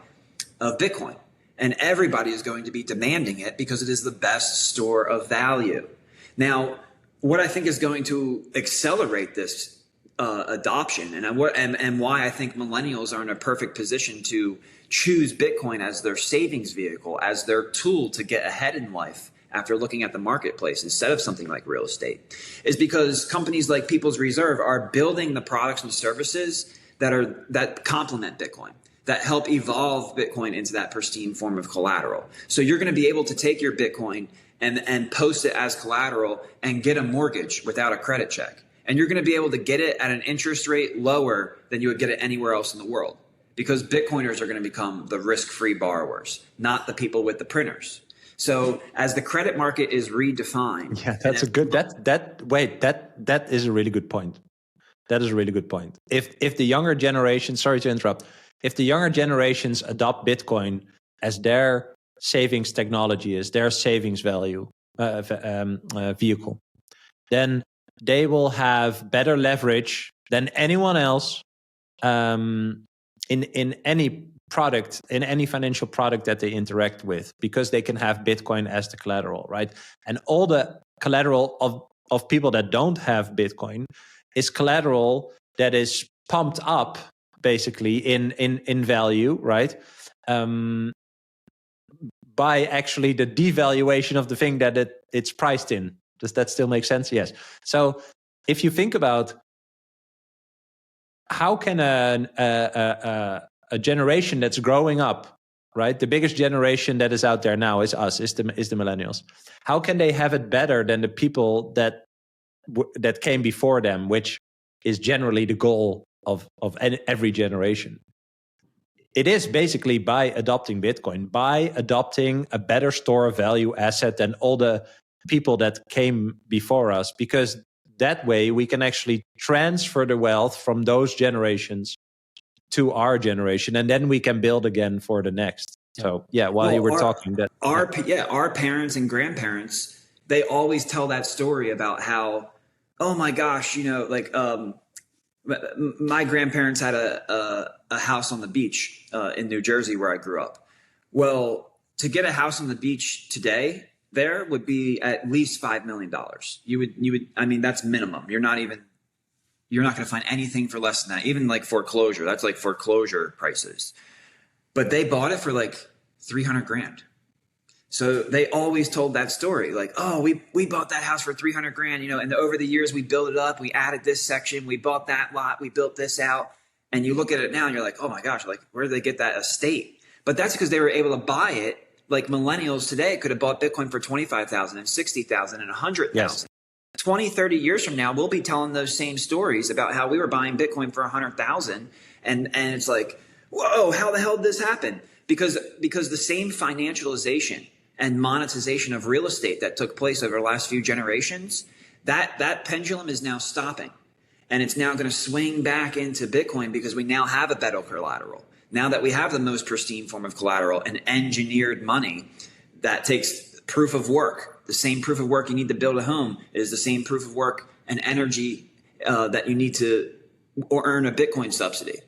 of Bitcoin. and everybody is going to be demanding it because it is the best store of value. Now, what I think is going to accelerate this adoption, and why I think millennials are in a perfect position to choose Bitcoin as their savings vehicle, as their tool to get ahead in life after looking at the marketplace instead of something like real estate, is because companies like People's Reserve are building the products and services that complement Bitcoin, that help evolve Bitcoin into that pristine form of collateral. So you're going to be able to take your Bitcoin and post it as collateral and get a mortgage without a credit check. And you're going to be able to get it at an interest rate lower than you would get it anywhere else in the world, because Bitcoiners are going to become the risk-free borrowers, not the people with the printers. So as the credit market is redefined. Yeah, that's a good, that is a really good point. That is a really good point. If the younger generation, sorry to interrupt, if the younger generations adopt Bitcoin as their savings technology, as their savings value vehicle, then they will have better leverage than anyone else in any product, in any financial product that they interact with, because they can have Bitcoin as the collateral, right? And all the collateral of people that don't have Bitcoin is collateral that is pumped up basically in value, right? By actually the devaluation of the thing that it's priced in. Does that still make sense? Yes. So if you think about how can a generation that's growing up, right? The biggest generation that is out there now is us, is the millennials. How can they have it better than the people that came before them, which is generally the goal of every generation? It is basically by adopting Bitcoin, by adopting a better store of value asset than all the people that came before us, because that way we can actually transfer the wealth from those generations to our generation, and then we can build again for the next. So while you were talking, that our parents and grandparents, they always tell that story about how, oh my gosh, my grandparents had a house on the beach in New Jersey where I grew up. Well, to get a house on the beach today, there would be at least $5 million. You would, I mean, that's minimum. You're not going to find anything for less than that. Even like foreclosure, that's like foreclosure prices. But they bought it for like 300 grand. So they always told that story, like, oh, we bought that house for 300 grand, and over the years we built it up, we added this section, we bought that lot, we built this out. And you look at it now and you're like, oh my gosh, like, where did they get that estate? But that's because they were able to buy it. Like millennials today could have bought Bitcoin for 25,000 and 60,000 and 100,000. Yes. 20, 30 years from now, we'll be telling those same stories about how we were buying Bitcoin for 100,000. And it's like, whoa, how the hell did this happen? Because the same financialization and monetization of real estate that took place over the last few generations, that pendulum is now stopping. And it's now going to swing back into Bitcoin because we now have a better collateral. Now that we have the most pristine form of collateral and engineered money that takes proof of work, the same proof of work you need to build a home is the same proof of work and energy that you need to earn a Bitcoin subsidy.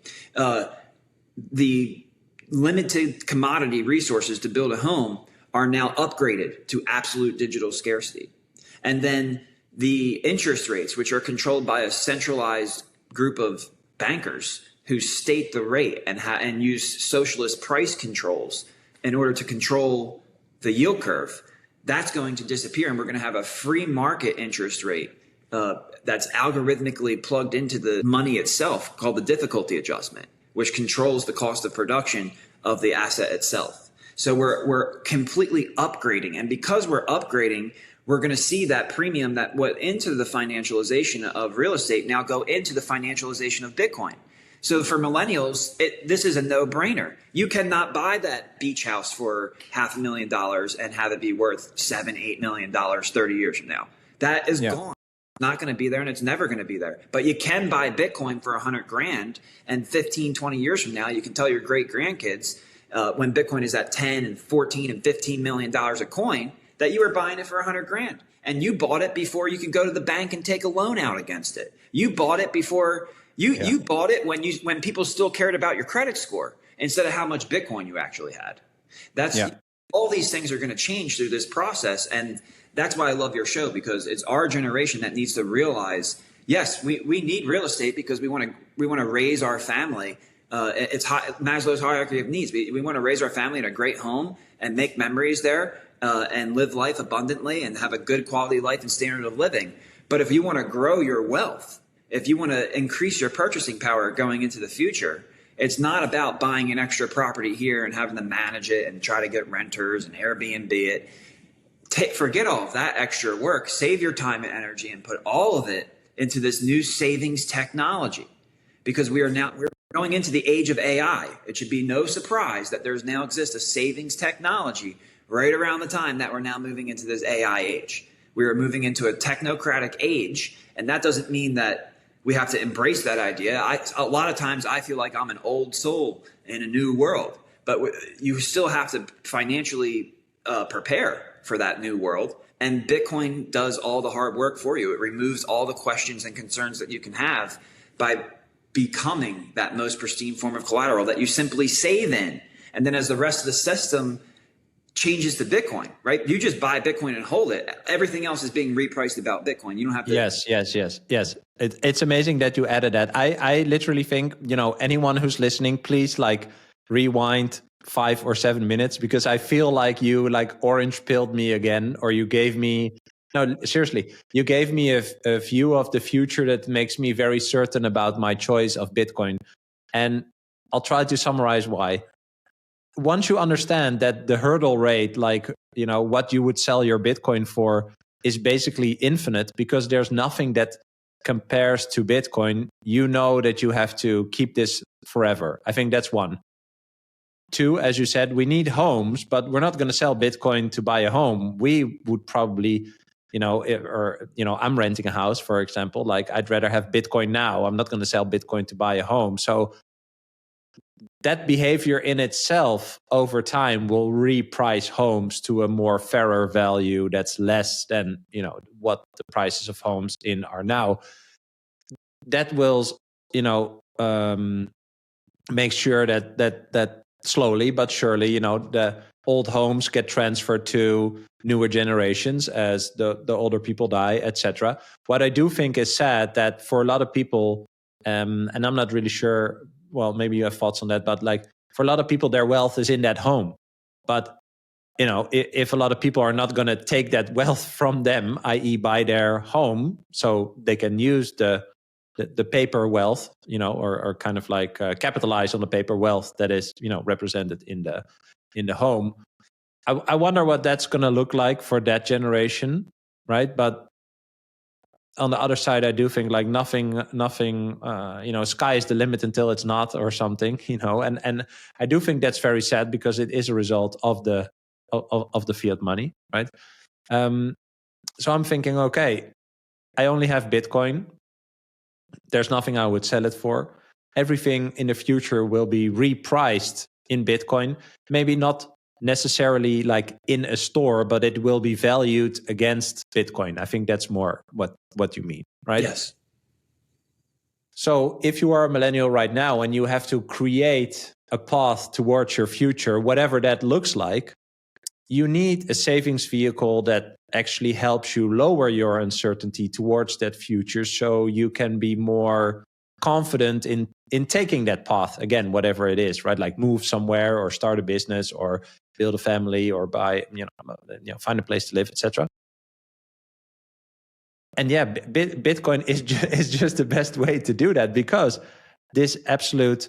The limited commodity resources to build a home are now upgraded to absolute digital scarcity. And then the interest rates, which are controlled by a centralized group of bankers who state the rate and use socialist price controls in order to control the yield curve, that's going to disappear. And we're going to have a free market interest rate that's algorithmically plugged into the money itself, called the difficulty adjustment, which controls the cost of production of the asset itself. So we're completely upgrading. And because we're upgrading, we're going to see that premium that went into the financialization of real estate now go into the financialization of Bitcoin. So for millennials, this is a no-brainer. You cannot buy that beach house for $500,000 and have it be worth $7-8 million 30 years from now. That is gone. It's not going to be there, and it's never going to be there. But you can buy Bitcoin for 100 grand, and 15, 20 years from now, you can tell your great grandkids when Bitcoin is at 10 and 14 and $15 million a coin that you were buying it for 100 grand. And you bought it before you could go to the bank and take a loan out against it. You bought it before you bought it when people still cared about your credit score instead of how much Bitcoin you actually had. That's all these things are going to change through this process. And that's why I love your show, because it's our generation that needs to realize, yes, we need real estate because we want to raise our family. It's Maslow's hierarchy of needs. We want to raise our family in a great home and make memories there and live life abundantly and have a good quality life and standard of living. But if you want to grow your wealth, if you want to increase your purchasing power going into the future, it's not about buying an extra property here and having to manage it and try to get renters and Airbnb it. Forget all of that extra work. Save your time and energy and put all of it into this new savings technology, because we're going into the age of AI. It should be no surprise that there's now exists a savings technology right around the time that we're now moving into this AI age. We are moving into a technocratic age, and that doesn't mean that we have to embrace that idea. A lot of times I feel like I'm an old soul in a new world, but you still have to financially prepare for that new world. And Bitcoin does all the hard work for you. It removes all the questions and concerns that you can have by becoming that most pristine form of collateral that you simply save in. And then as the rest of the system changes to Bitcoin, right? You just buy Bitcoin and hold it. Everything else is being repriced about Bitcoin. You don't have to. Yes. It's amazing that you added that. I literally think, anyone who's listening, please rewind 5 or 7 minutes, because I feel like you orange pilled me again, or you gave me, no, seriously, you gave me a view of the future that makes me very certain about my choice of Bitcoin. And I'll try to summarize why. Once you understand that the hurdle rate, what you would sell your Bitcoin for, is basically infinite, because there's nothing that compares to Bitcoin, you know that you have to keep this forever. I think that's one. 2, as you said, we need homes, but we're not going to sell Bitcoin to buy a home. We would probably, I'm renting a house, for example. I'd rather have Bitcoin now. I'm not going to sell Bitcoin to buy a home. So that behavior in itself over time will reprice homes to a more fairer value that's less than what the prices of homes are now. That will make sure that slowly but surely the old homes get transferred to newer generations as the older people die, etc. What I do think is sad that for a lot of people, and I'm not really sure, well, maybe you have thoughts on that, but for a lot of people, their wealth is in that home. But, if a lot of people are not going to take that wealth from them, i.e. buy their home, so they can use the paper wealth, or kind of capitalize on the paper wealth that is, represented in the home. I wonder what that's going to look like for that generation, right? But on the other side, I do think nothing, sky is the limit until it's not, or something, and I do think that's very sad, because it is a result of the fiat money, right? So I'm thinking, okay, I only have Bitcoin. There's nothing I would sell it for. Everything in the future will be repriced in Bitcoin. Maybe not necessarily in a store, but it will be valued against Bitcoin. I think that's more what you mean, right? Yes. So if you are a millennial right now and you have to create a path towards your future, whatever that looks like, you need a savings vehicle that actually helps you lower your uncertainty towards that future, so you can be more confident in taking that path, again, whatever it is, right? Move somewhere, or start a business, or build a family, or buy, find a place to live, etc. And yeah, Bitcoin is just the best way to do that, because this absolute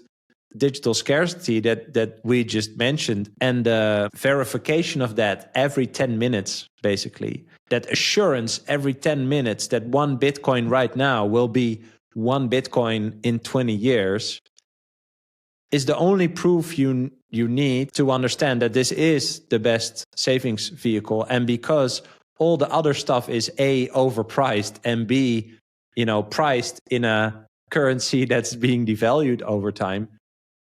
digital scarcity that we just mentioned, and the verification of that every 10 minutes, basically, that assurance every 10 minutes that 1 Bitcoin right now will be 1 Bitcoin in 20 years, is the only proof you need to understand that this is the best savings vehicle. And because all the other stuff is A, overpriced, and B, priced in a currency that's being devalued over time,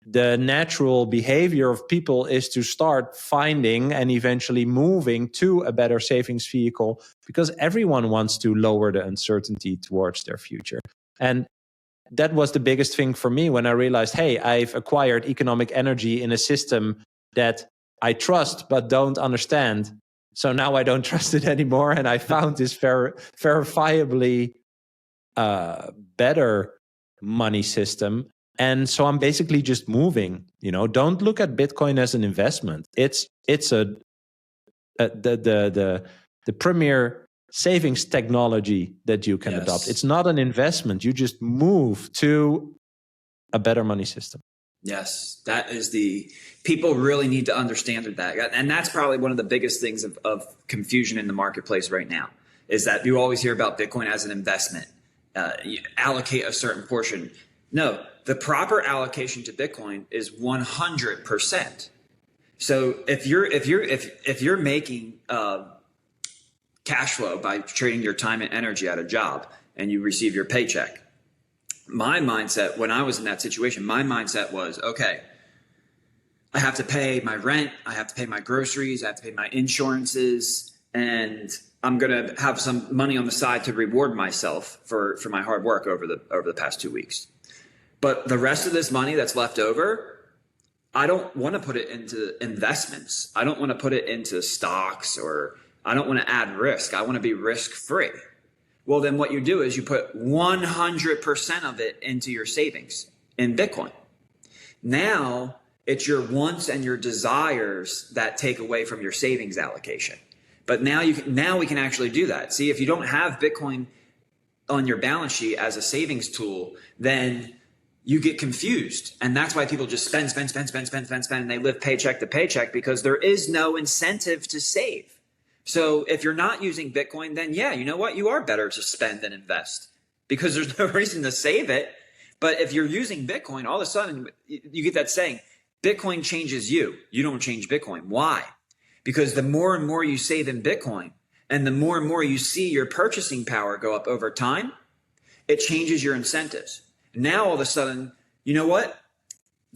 the natural behavior of people is to start finding and eventually moving to a better savings vehicle, because everyone wants to lower the uncertainty towards their future. And that was the biggest thing for me when I realized, hey, I've acquired economic energy in a system that I trust but don't understand. So now I don't trust it anymore. And I found this verifiably better money system. And so I'm basically just moving. Don't look at Bitcoin as an investment. It's the premier savings technology that you can adopt. It's not an investment. You just move to a better money system. Yes, that is people really need to understand that. And that's probably one of the biggest things of confusion in the marketplace right now, is that you always hear about Bitcoin as an investment. You allocate a certain portion. No, the proper allocation to Bitcoin is 100%. So if you're making cash flow by trading your time and energy at a job and you receive your paycheck, my mindset when I was in that situation, my mindset was, okay, I have to pay my rent, I have to pay my groceries, I have to pay my insurances, and I'm going to have some money on the side to reward myself for my hard work over the past 2 weeks. But the rest of this money that's left over, I don't want to put it into investments. I don't want to put it into stocks, or I don't want to add risk. I want to be risk free. Well, then what you do is you put 100% of it into your savings in Bitcoin. Now it's your wants and your desires that take away from your savings allocation. But now we can actually do that. See, if you don't have Bitcoin on your balance sheet as a savings tool, then you get confused. And that's why people just spend, and they live paycheck to paycheck, because there is no incentive to save. So if you're not using Bitcoin, then yeah, you know what? You are better to spend than invest, because there's no reason to save it. But if you're using Bitcoin, all of a sudden you get that saying, Bitcoin changes you. You don't change Bitcoin. Why? Because the more and more you save in Bitcoin, and the more and more you see your purchasing power go up over time, it changes your incentives. Now all of a sudden, you know what?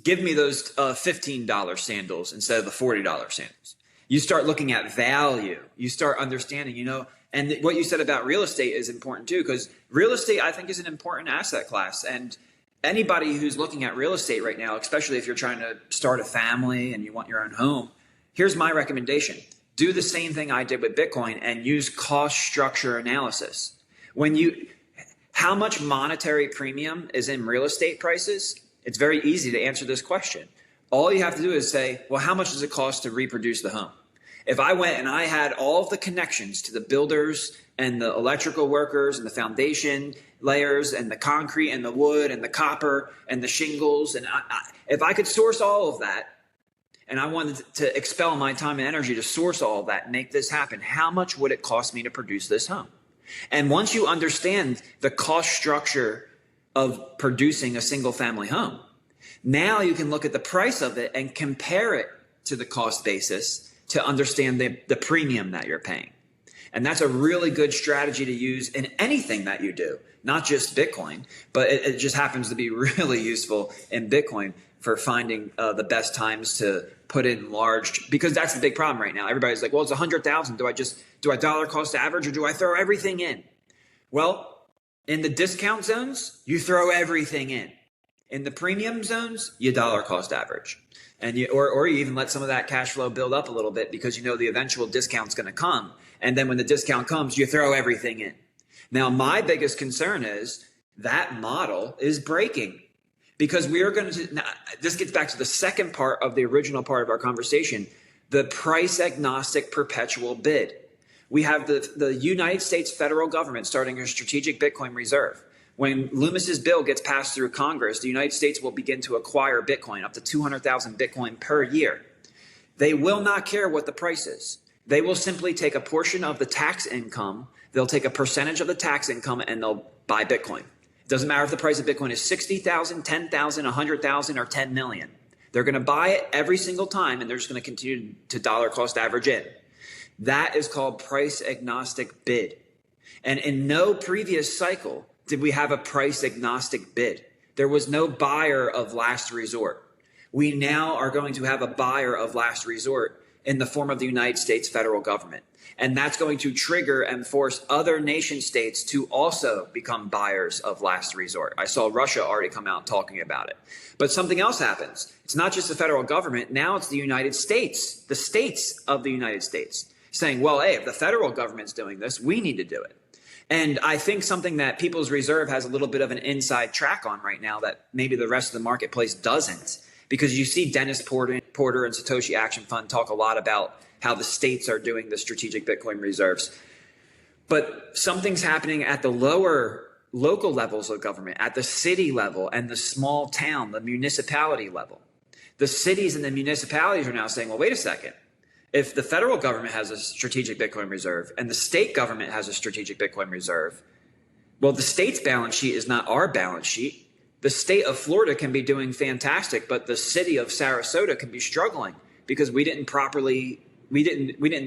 Give me those $15 sandals instead of the $40 sandals. You start looking at value. You start understanding, and what you said about real estate is important too, because real estate, I think, is an important asset class. And anybody who's looking at real estate right now, especially if you're trying to start a family and you want your own home, here's my recommendation. Do the same thing I did with Bitcoin and use cost structure analysis. How much monetary premium is in real estate prices? It's very easy to answer this question. All you have to do is say, well, how much does it cost to reproduce the home? If I went and I had all of the connections to the builders and the electrical workers and the foundation layers and the concrete and the wood and the copper and the shingles, and if I could source all of that, and I wanted to expel my time and energy to source all of that and make this happen, how much would it cost me to produce this home? And once you understand the cost structure of producing a single family home, now you can look at the price of it and compare it to the cost basis to understand the premium that you're paying. And that's a really good strategy to use in anything that you do, not just Bitcoin, but it just happens to be really useful in Bitcoin for finding the best times to put in large, because that's the big problem right now. Everybody's like, well, it's 100,000. Do I dollar cost average, or do I throw everything in? Well, in the discount zones, you throw everything in. In the premium zones, you dollar cost average. And or you even let some of that cash flow build up a little bit, because you know the eventual discount's going to come. And then when the discount comes, you throw everything in. Now, my biggest concern is that model is breaking, because we are going to, now, this gets back to the second part of the original part of our conversation, the price agnostic perpetual bid. We have the United States federal government starting a strategic Bitcoin reserve. When Loomis's bill gets passed through Congress, the United States will begin to acquire Bitcoin, up to 200,000 Bitcoin per year. They will not care what the price is. They will simply take a portion of the tax income. They'll take a percentage of the tax income and they'll buy Bitcoin. It doesn't matter if the price of Bitcoin is 60,000, 10,000, 100,000, or 10 million. They're going to buy it every single time, and they're just going to continue to dollar cost average in. That is called price agnostic bid. And in no previous cycle did we have a price agnostic bid. There was no buyer of last resort. We now are going to have a buyer of last resort in the form of the United States federal government. And that's going to trigger and force other nation states to also become buyers of last resort. I saw Russia already come out talking about it. But something else happens. It's not just the federal government. Now it's the United States, the states of the United States, saying, well, hey, if the federal government's doing this, we need to do it. And I think something that People's Reserve has a little bit of an inside track on right now that maybe the rest of the marketplace doesn't, because you see Dennis Porter and Satoshi Action Fund talk a lot about how the states are doing the strategic Bitcoin reserves. But something's happening at the lower local levels of government, at the city level and the small town, the municipality level. The cities and the municipalities are now saying, well, wait a second. If the federal government has a strategic Bitcoin reserve and the state government has a strategic Bitcoin reserve, well, the state's balance sheet is not our balance sheet. The state of Florida can be doing fantastic, but the city of Sarasota can be struggling because we didn't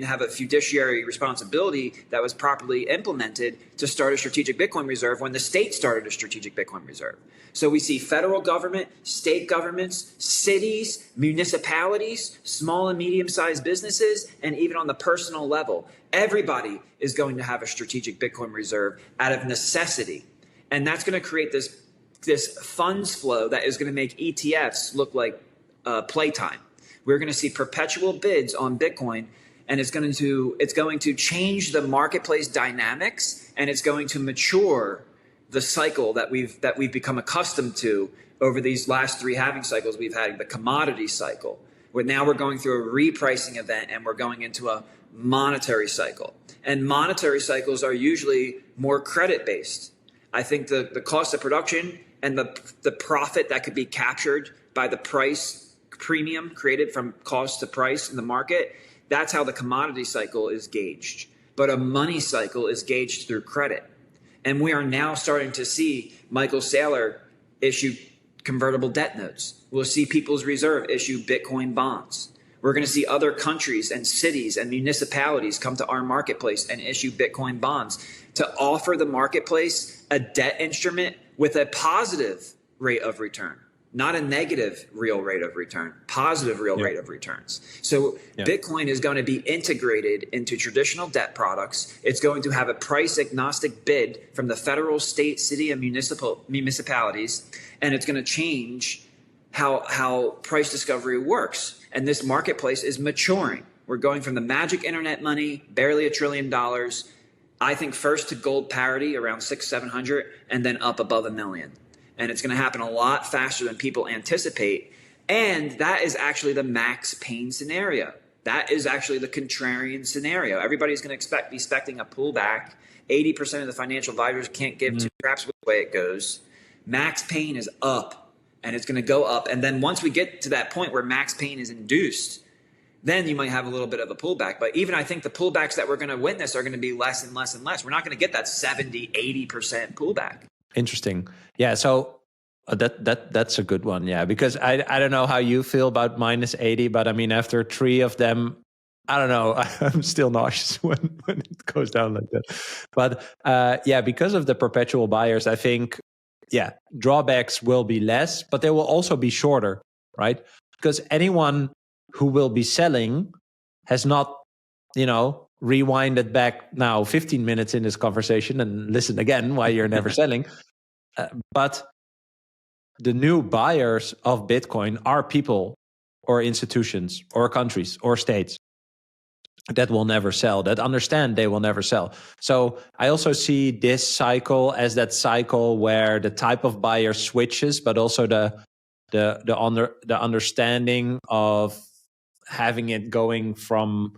have a fiduciary responsibility that was properly implemented to start a strategic Bitcoin reserve when the state started a strategic Bitcoin reserve. So we see federal government, state governments, cities, municipalities, small and medium-sized businesses, and even on the personal level, everybody is going to have a strategic Bitcoin reserve out of necessity. And that's going to create this funds flow that is going to make ETFs look like playtime. We're going to see perpetual bids on Bitcoin, and it's going to change the marketplace dynamics, and it's going to mature the cycle that we've become accustomed to over these last three halving cycles. We've had the commodity cycle, where now we're going through a repricing event, and we're going into a monetary cycle. And monetary cycles are usually more credit-based. I think the cost of production and the profit that could be captured by the price premium created from cost to price in the market, that's how the commodity cycle is gauged. But a money cycle is gauged through credit. And we are now starting to see Michael Saylor issue convertible debt notes. We'll see People's Reserve issue Bitcoin bonds. We're going to see other countries and cities and municipalities come to our marketplace and issue Bitcoin bonds to offer the marketplace a debt instrument with a positive rate of return. Not a negative real rate of return, positive real rate of returns. So Bitcoin is going to be integrated into traditional debt products. It's going to have a price agnostic bid from the federal, state, city, and municipalities, and it's going to change how price discovery works. And this marketplace is maturing. We're going from the magic internet money, barely $1 trillion, I think first to gold parity around 600-700, and then up above $1 million. And it's going to happen a lot faster than people anticipate. And that is actually the Max Payne scenario. That is actually the contrarian scenario. Everybody's going to be expecting a pullback. 80% of the financial advisors can't give two craps with the way it goes. Max Payne is up, and it's going to go up. And then once we get to that point where Max Payne is induced, then you might have a little bit of a pullback. But even I think the pullbacks that we're going to witness are going to be less and less and less. We're not going to get that 70, 80% pullback. Interesting. Yeah. So that's a good one. Yeah. Because I don't know how you feel about minus 80, but I mean, after three of them, I don't know. I'm still nauseous when it goes down like that. But yeah, because of the perpetual buyers, I think, yeah, drawbacks will be less, but they will also be shorter, right? Because anyone who will be selling has not, rewind it back now 15 minutes in this conversation and listen again why you're never selling. But the new buyers of Bitcoin are people or institutions or countries or states that will never sell, that understand they will never sell. So I also see this cycle as that cycle where the type of buyer switches, but also the understanding of having it going from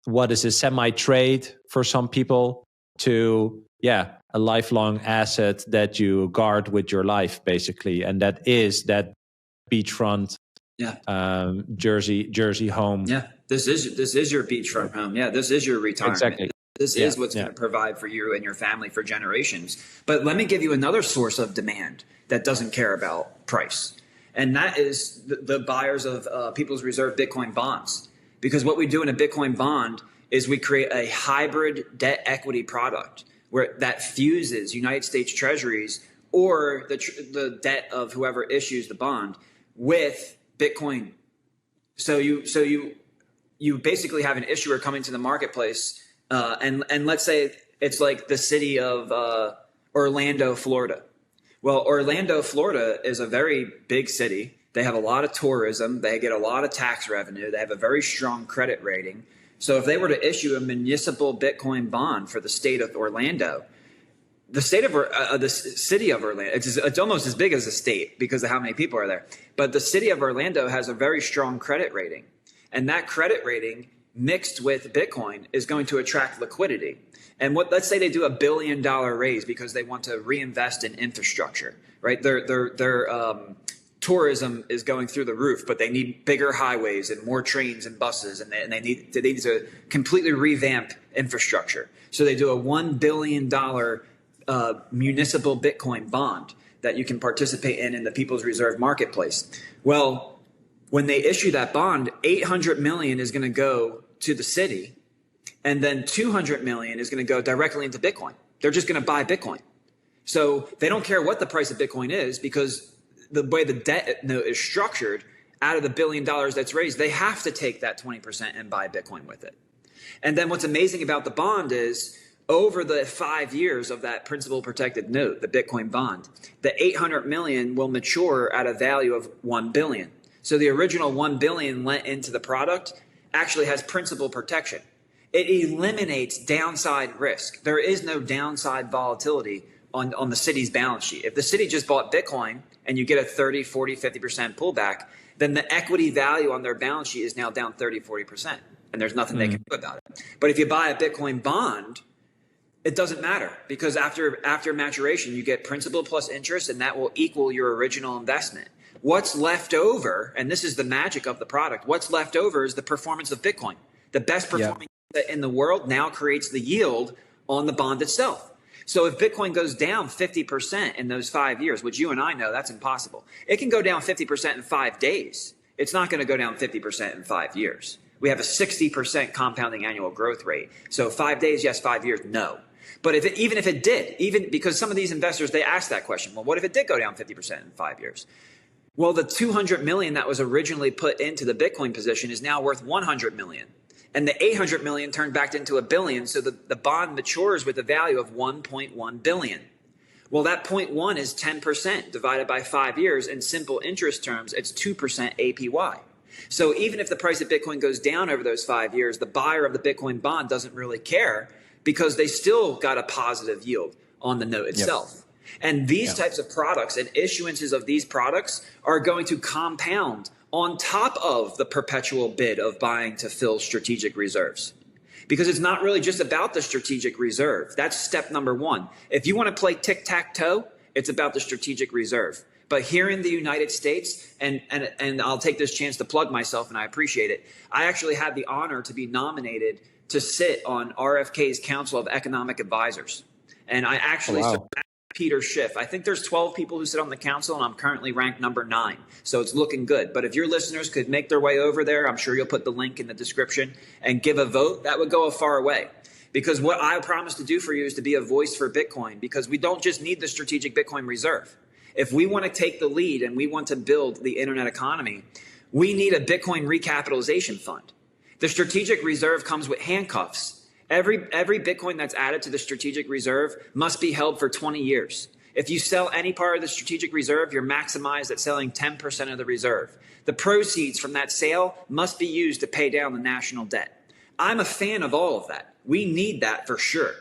what is a semi-trade for some people to, a lifelong asset that you guard with your life, basically. And that is that beachfront Jersey home. Yeah, this is your beachfront home. Yeah, this is your retirement. Exactly. This is what's going to provide for you and your family for generations. But let me give you another source of demand that doesn't care about price. And that is the buyers of People's Reserve Bitcoin bonds. Because what we do in a Bitcoin bond is we create a hybrid debt equity product where that fuses United States treasuries or the debt of whoever issues the bond with Bitcoin. So you you basically have an issuer coming to the marketplace, and let's say it's like the city of Orlando, Florida. Well, Orlando, Florida is a very big city. They have a lot of tourism. They get a lot of tax revenue. They have a very strong credit rating. So if they were to issue a municipal Bitcoin bond for the state of Orlando, the city of Orlando, it's almost as big as a state because of how many people are there. But the city of Orlando has a very strong credit rating. And that credit rating mixed with Bitcoin is going to attract liquidity. And let's say they do $1 billion raise because they want to reinvest in infrastructure, right? Their tourism is going through the roof, but they need bigger highways and more trains and buses, and they need to completely revamp infrastructure. So they do a $1 billion municipal Bitcoin bond that you can participate in the People's Reserve Marketplace. Well, when they issue that bond, $800 million is going to go to the city, and then $200 million is going to go directly into Bitcoin. They're just going to buy Bitcoin. So they don't care what the price of Bitcoin is, because the way the debt note is structured, out of the $1 billion that's raised, they have to take that 20% and buy Bitcoin with it. And then what's amazing about the bond is over the 5 years of that principal protected note, the Bitcoin bond, the $800 million will mature at a value of $1 billion. So the original $1 billion lent into the product actually has principal protection. It eliminates downside risk. There is no downside volatility on the city's balance sheet. If the city just bought Bitcoin and you get a 30, 40, 50% pullback, then the equity value on their balance sheet is now down 30, 40%. And there's nothing they can do about it. But if you buy a Bitcoin bond, it doesn't matter, because after maturation, you get principal plus interest, and that will equal your original investment. What's left over, and this is the magic of the product, what's left over is the performance of Bitcoin. The best performing in the world now creates the yield on the bond itself. So if Bitcoin goes down 50% in those 5 years, which you and I know that's impossible, it can go down 50% in 5 days. It's not going to go down 50% in 5 years. We have a 60% compounding annual growth rate. So 5 days, yes. 5 years, no. But even if it did, even because some of these investors, they ask that question, well, what if it did go down 50% in 5 years? Well, the 200 million that was originally put into the Bitcoin position is now worth 100 million. And the 800 million turned back into $1 billion. So the bond matures with a value of 1.1 billion. Well, that 0.1 is 10% divided by 5 years. In simple interest terms, it's 2% APY. So even if the price of Bitcoin goes down over those 5 years, the buyer of the Bitcoin bond doesn't really care, because they still got a positive yield on the note itself. And these types of products and issuances of these products are going to compound on top of the perpetual bid of buying to fill strategic reserves. Because it's not really just about the strategic reserve. That's step number one. If you want to play tic-tac-toe, it's about the strategic reserve. But here in the United States, and I'll take this chance to plug myself, and I appreciate it, I actually had the honor to be nominated to sit on RFK's Council of Economic Advisors. And I actually surpassed Peter Schiff. I think there's 12 people who sit on the council, and I'm currently ranked number 9. So it's looking good. But if your listeners could make their way over there, I'm sure you'll put the link in the description, and give a vote. That would go a far way. Because what I promise to do for you is to be a voice for Bitcoin, because we don't just need the strategic Bitcoin reserve. If we want to take the lead and we want to build the internet economy, we need a Bitcoin recapitalization fund. The strategic reserve comes with handcuffs. Every Bitcoin that's added to the strategic reserve must be held for 20 years. If you sell any part of the strategic reserve, you're maximized at selling 10% of the reserve. The proceeds from that sale must be used to pay down the national debt. I'm a fan of all of that. We need that for sure.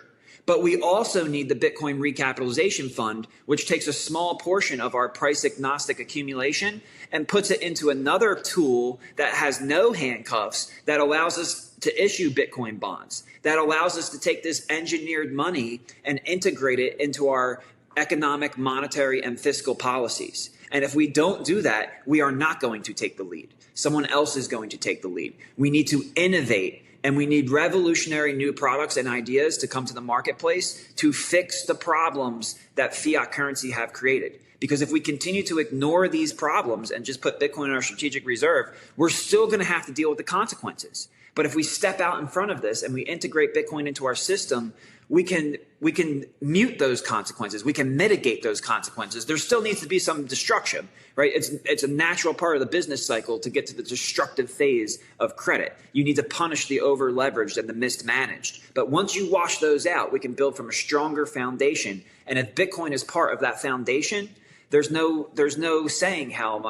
But we also need the Bitcoin recapitalization fund, which takes a small portion of our price agnostic accumulation and puts it into another tool that has no handcuffs, that allows us to issue Bitcoin bonds, that allows us to take this engineered money and integrate it into our economic, monetary, and fiscal policies. And if we don't do that, we are not going to take the lead. Someone else is going to take the lead. We need to innovate, and we need revolutionary new products and ideas to come to the marketplace to fix the problems that fiat currency have created. Because if we continue to ignore these problems and just put Bitcoin in our strategic reserve, we're still going to have to deal with the consequences. But if we step out in front of this and we integrate Bitcoin into our system, we can mute those consequences. We can mitigate those consequences. There still needs to be some destruction, right? It's a natural part of the business cycle to get to the destructive phase of credit. You need to punish the over-leveraged and the mismanaged. But once you wash those out, we can build from a stronger foundation. And if Bitcoin is part of that foundation, there's no saying how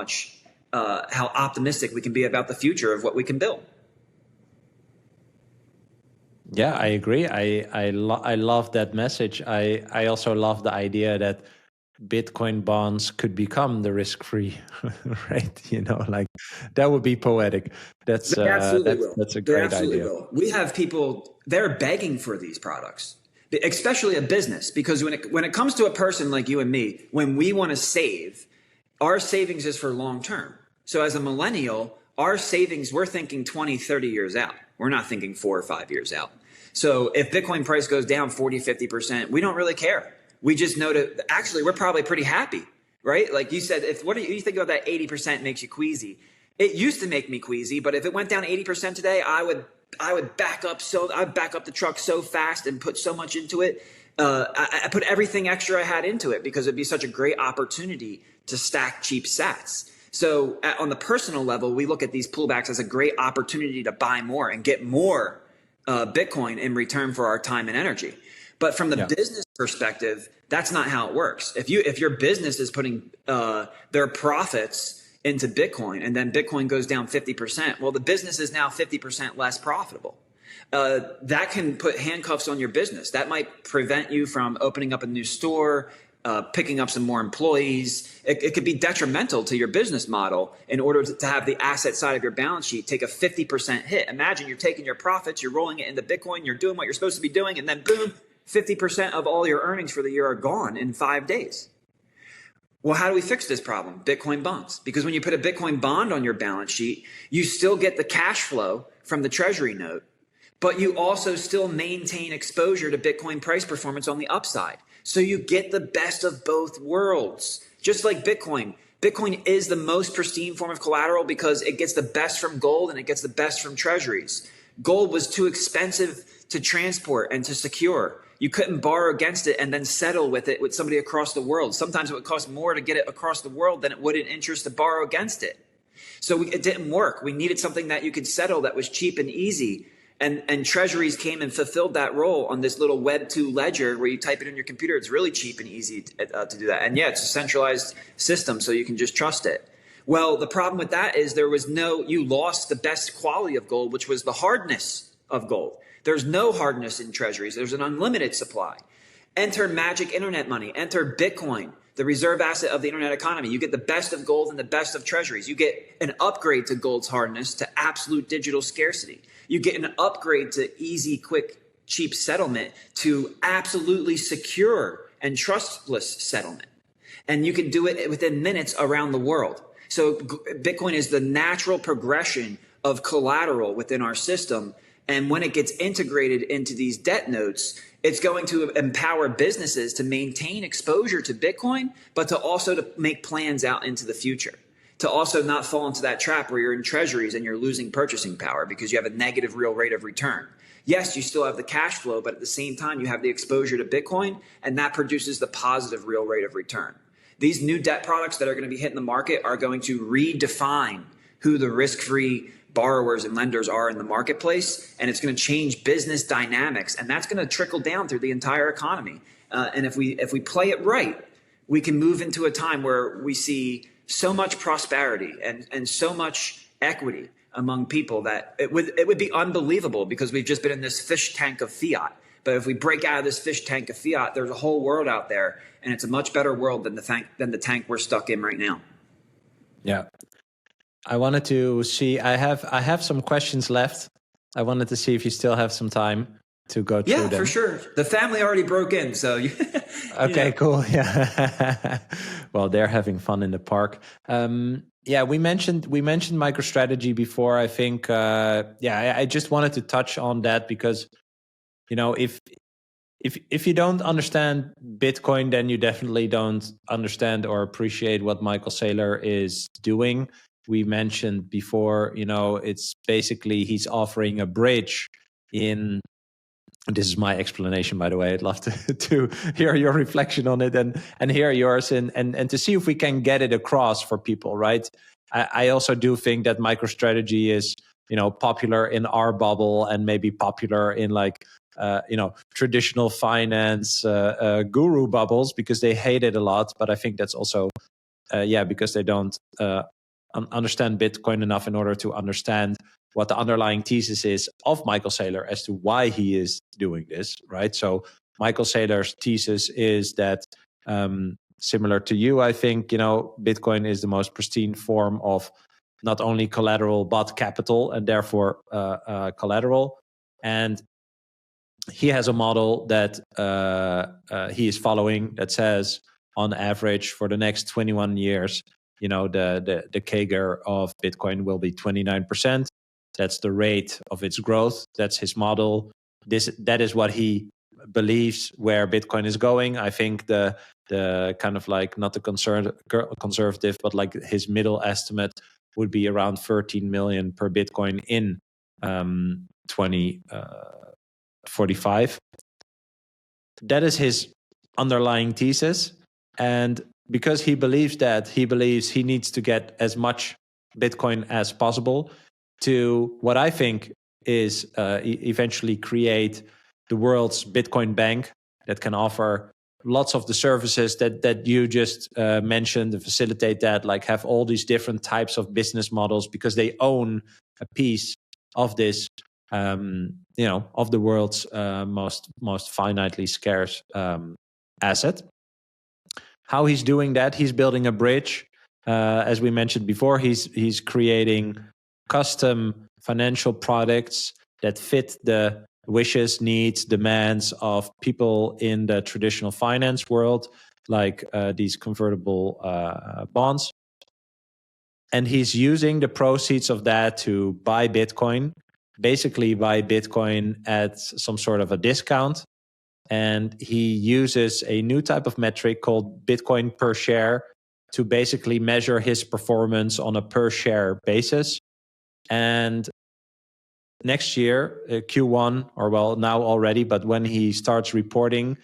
optimistic we can be about the future of what we can build. Yeah, I agree. I love that message. I also love the idea that Bitcoin bonds could become the risk-free rate. Like that would be poetic. That's They absolutely will. That's a They great absolutely idea. will. We have people, they're begging for these products, especially a business, because when it comes to a person like you and me, when we want to save, our savings is for long term. So as a millennial, our savings, we're thinking 20, 30 years out. We're not thinking 4 or 5 years out. So if Bitcoin price goes down 40, 50%, we don't really care. We just know actually, we're probably pretty happy, right? Like you said, what do you think about that 80% makes you queasy? It used to make me queasy, but if it went down 80% today, I would back up the truck so fast and put so much into it. I put everything extra I had into it because it'd be such a great opportunity to stack cheap sats. So on the personal level, we look at these pullbacks as a great opportunity to buy more and get more Bitcoin in return for our time and energy. But from the business perspective, that's not how it works. If your business is putting their profits into Bitcoin and then Bitcoin goes down 50%, well, the business is now 50% less profitable. That can put handcuffs on your business. That might prevent you from opening up a new store, picking up some more employees. It could be detrimental to your business model in order to have the asset side of your balance sheet take a 50% hit. Imagine you're taking your profits, you're rolling it into Bitcoin, you're doing what you're supposed to be doing, and then boom, 50% of all your earnings for the year are gone in 5 days. Well, how do we fix this problem? Bitcoin bonds. Because when you put a Bitcoin bond on your balance sheet, you still get the cash flow from the treasury note, but you also still maintain exposure to Bitcoin price performance on the upside. So you get the best of both worlds. Just like Bitcoin. Bitcoin is the most pristine form of collateral because it gets the best from gold and it gets the best from treasuries. Gold was too expensive to transport and to secure. You couldn't borrow against it and then settle with it with somebody across the world. Sometimes it would cost more to get it across the world than it would in interest to borrow against it. So it didn't work. We needed something that you could settle that was cheap and easy. And treasuries came and fulfilled that role on this little Web 2 ledger where you type it in your computer. It's really cheap and easy to do that. And yeah, it's a centralized system, so you can just trust it. Well, the problem with that is you lost the best quality of gold, which was the hardness of gold. There's no hardness in treasuries. There's an unlimited supply. Enter magic internet money. Enter Bitcoin, the reserve asset of the internet economy. You get the best of gold and the best of treasuries. You get an upgrade to gold's hardness to absolute digital scarcity. You get an upgrade to easy, quick, cheap settlement to absolutely secure and trustless settlement. And you can do it within minutes around the world. So Bitcoin is the natural progression of collateral within our system. And when it gets integrated into these debt notes, it's going to empower businesses to maintain exposure to Bitcoin, but to make plans out into the future. To also not fall into that trap where you're in treasuries and you're losing purchasing power because you have a negative real rate of return. Yes, you still have the cash flow, but at the same time, you have the exposure to Bitcoin, and that produces the positive real rate of return. These new debt products that are going to be hitting the market are going to redefine who the risk-free borrowers and lenders are in the marketplace, and it's going to change business dynamics, and that's going to trickle down through the entire economy. And if we play it right, we can move into a time where we see so much prosperity and so much equity among people that it would be unbelievable because we've just been in this fish tank of fiat. But if we break out of this fish tank of fiat, there's a whole world out there, and it's a much better world than the tank we're stuck in right now. Yeah. I wanted to see, I have some questions left. I wanted to see if you still have some time to go through them. Yeah, for sure. The family already broke in, so okay, cool. Yeah. Well, they're having fun in the park. Yeah, we mentioned MicroStrategy before. I think I just wanted to touch on that because if you don't understand Bitcoin, then you definitely don't understand or appreciate what Michael Saylor is doing. We mentioned before, it's basically he's offering a bridge in This is my explanation, by the way. I'd love to hear your reflection on it and hear yours and to see if we can get it across for people, right? I also do think that MicroStrategy is, popular in our bubble and maybe popular in like, traditional finance guru bubbles because they hate it a lot. But I think that's also, because they don't understand Bitcoin enough in order to understand what the underlying thesis is of Michael Saylor as to why he is doing this, right? So Michael Saylor's thesis is that, similar to you, I think, Bitcoin is the most pristine form of not only collateral, but capital, and therefore collateral. And he has a model that he is following that says, on average, for the next 21 years, the CAGR of Bitcoin will be 29%. That's the rate of its growth. That's his model. That is what he believes where Bitcoin is going. I think the kind of like not the conservative, but like his middle estimate would be around 13 million per Bitcoin in 2045. That is his underlying thesis. And because he believes that, he believes he needs to get as much Bitcoin as possible to what I think is eventually create the world's Bitcoin bank that can offer lots of the services that you just mentioned and facilitate that, like have all these different types of business models because they own a piece of this, of the world's most finitely scarce asset. How he's doing that, he's building a bridge. As we mentioned before, he's creating custom financial products that fit the wishes, needs, demands of people in the traditional finance world, like these convertible bonds. And he's using the proceeds of that to buy Bitcoin, basically buy Bitcoin at some sort of a discount. And he uses a new type of metric called Bitcoin per share to basically measure his performance on a per share basis. And next year, Q1, or well, now already, but when he starts reporting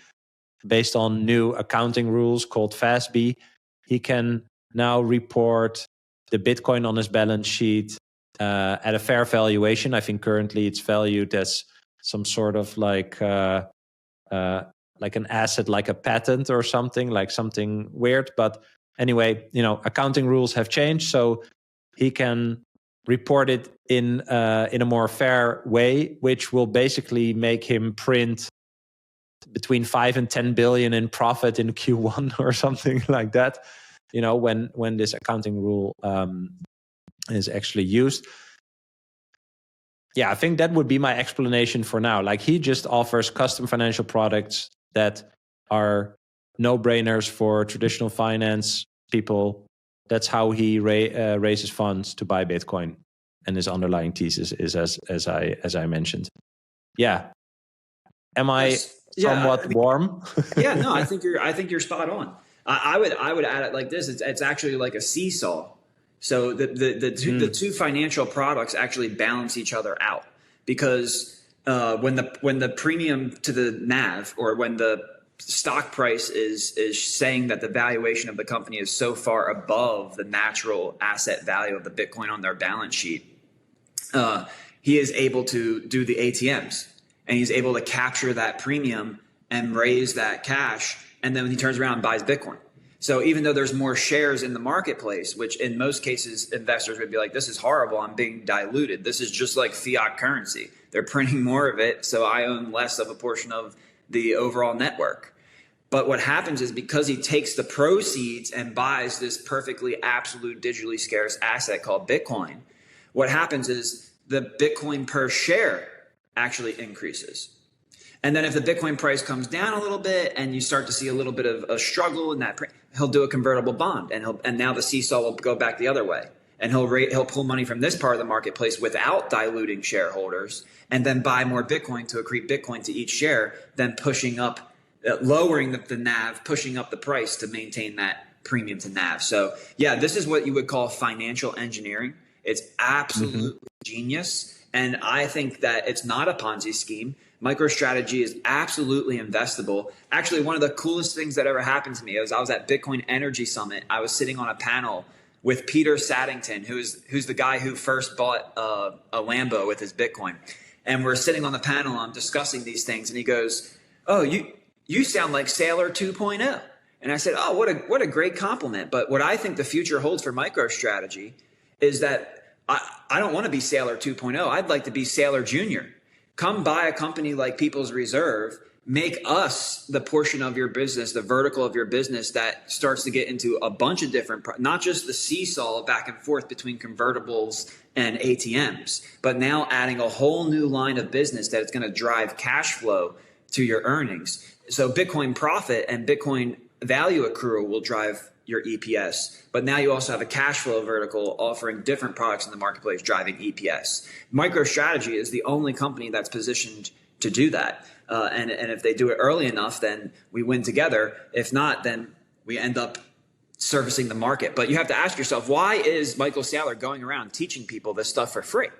based on new accounting rules called FASB, he can now report the Bitcoin on his balance sheet at a fair valuation. I think currently it's valued as some sort of like an asset, like a patent or something, like something weird. But anyway, accounting rules have changed, so he can report it in a more fair way, which will basically make him print between 5 and 10 billion in profit in Q1 or something like that. When this accounting rule is actually used. Yeah, I think that would be my explanation for now. Like, he just offers custom financial products that are no-brainers for traditional finance people. That's how he raises funds to buy Bitcoin, and his underlying thesis is as I mentioned. Yeah, am I somewhat warm? Yeah, no, I think you're spot on. I would add it like this: it's actually like a seesaw. So the two financial products actually balance each other out, because when the premium to the NAV, or when the stock price is saying that the valuation of the company is so far above the natural asset value of the Bitcoin on their balance sheet, he is able to do the ATMs, and he's able to capture that premium and raise that cash, and then he turns around and buys Bitcoin. So even though there's more shares in the marketplace, which in most cases investors would be like, this is horrible, I'm being diluted. This is just like fiat currency. They're printing more of it, so I own less of a portion of the overall network. But what happens is, because he takes the proceeds and buys this perfectly absolute digitally scarce asset called Bitcoin, what happens is the Bitcoin per share actually increases. And then if the Bitcoin price comes down a little bit and you start to see a little bit of a struggle in that, he'll do a convertible bond, and now the seesaw will go back the other way. And he'll pull money from this part of the marketplace without diluting shareholders, and then buy more Bitcoin to accrete Bitcoin to each share, then pushing up, lowering the NAV, pushing up the price to maintain that premium to NAV. So yeah, this is what you would call financial engineering. It's absolutely genius. And I think that it's not a Ponzi scheme. MicroStrategy is absolutely investable. Actually, one of the coolest things that ever happened to me is I was at Bitcoin Energy Summit. I was sitting on a panel with Peter Saddington, who's the guy who first bought a Lambo with his Bitcoin. And we're sitting on the panel, I'm discussing these things, and he goes, "Oh, you sound like Saylor 2.0." And I said, "Oh, what a great compliment." But what I think the future holds for MicroStrategy is that I don't want to be Saylor 2.0. I'd like to be Saylor Jr. Come buy a company like People's Reserve, make us the portion of your business, the vertical of your business that starts to get into a bunch of different, not just the seesaw back and forth between convertibles and ATMs, but now adding a whole new line of business that it's going to drive cash flow to your earnings. So Bitcoin profit and Bitcoin value accrual will drive your EPS, but now you also have a cash flow vertical offering different products in the marketplace driving EPS. MicroStrategy is the only company that's positioned to do that. And if they do it early enough, then we win together. If not, then we end up servicing the market. But you have to ask yourself, why is Michael Saylor going around teaching people this stuff for free?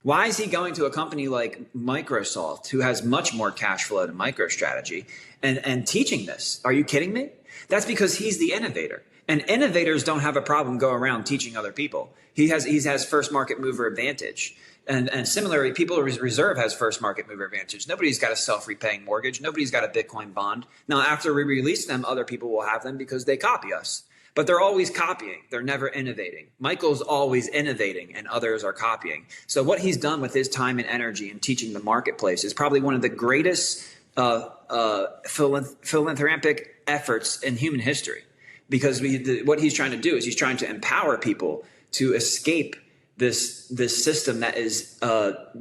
Why is he going to a company like Microsoft, who has much more cash flow than MicroStrategy, and teaching this? Are you kidding me? That's because he's the innovator. And innovators don't have a problem go around teaching other people. He has first market mover advantage. And similarly, People's Reserve has first market mover advantage. Nobody's got a self-repaying mortgage. Nobody's got a Bitcoin bond. Now, after we release them, other people will have them because they copy us. But they're always copying. They're never innovating. Michael's always innovating and others are copying. So what he's done with his time and energy in teaching the marketplace is probably one of the greatest philanthropic efforts in human history. Because what he's trying to do is he's trying to empower people to escape this system that is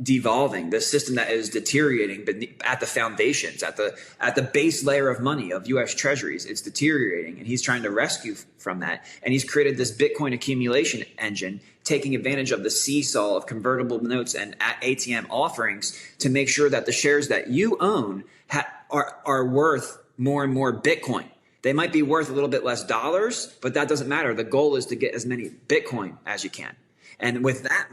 devolving, this system that is deteriorating at the foundations, at the base layer of money of U.S. Treasuries. It's deteriorating, and he's trying to rescue from that. And he's created this Bitcoin accumulation engine, taking advantage of the seesaw of convertible notes and ATM offerings to make sure that the shares that you own are worth more and more Bitcoin. They might be worth a little bit less dollars, but that doesn't matter. The goal is to get as many Bitcoin as you can. And with that,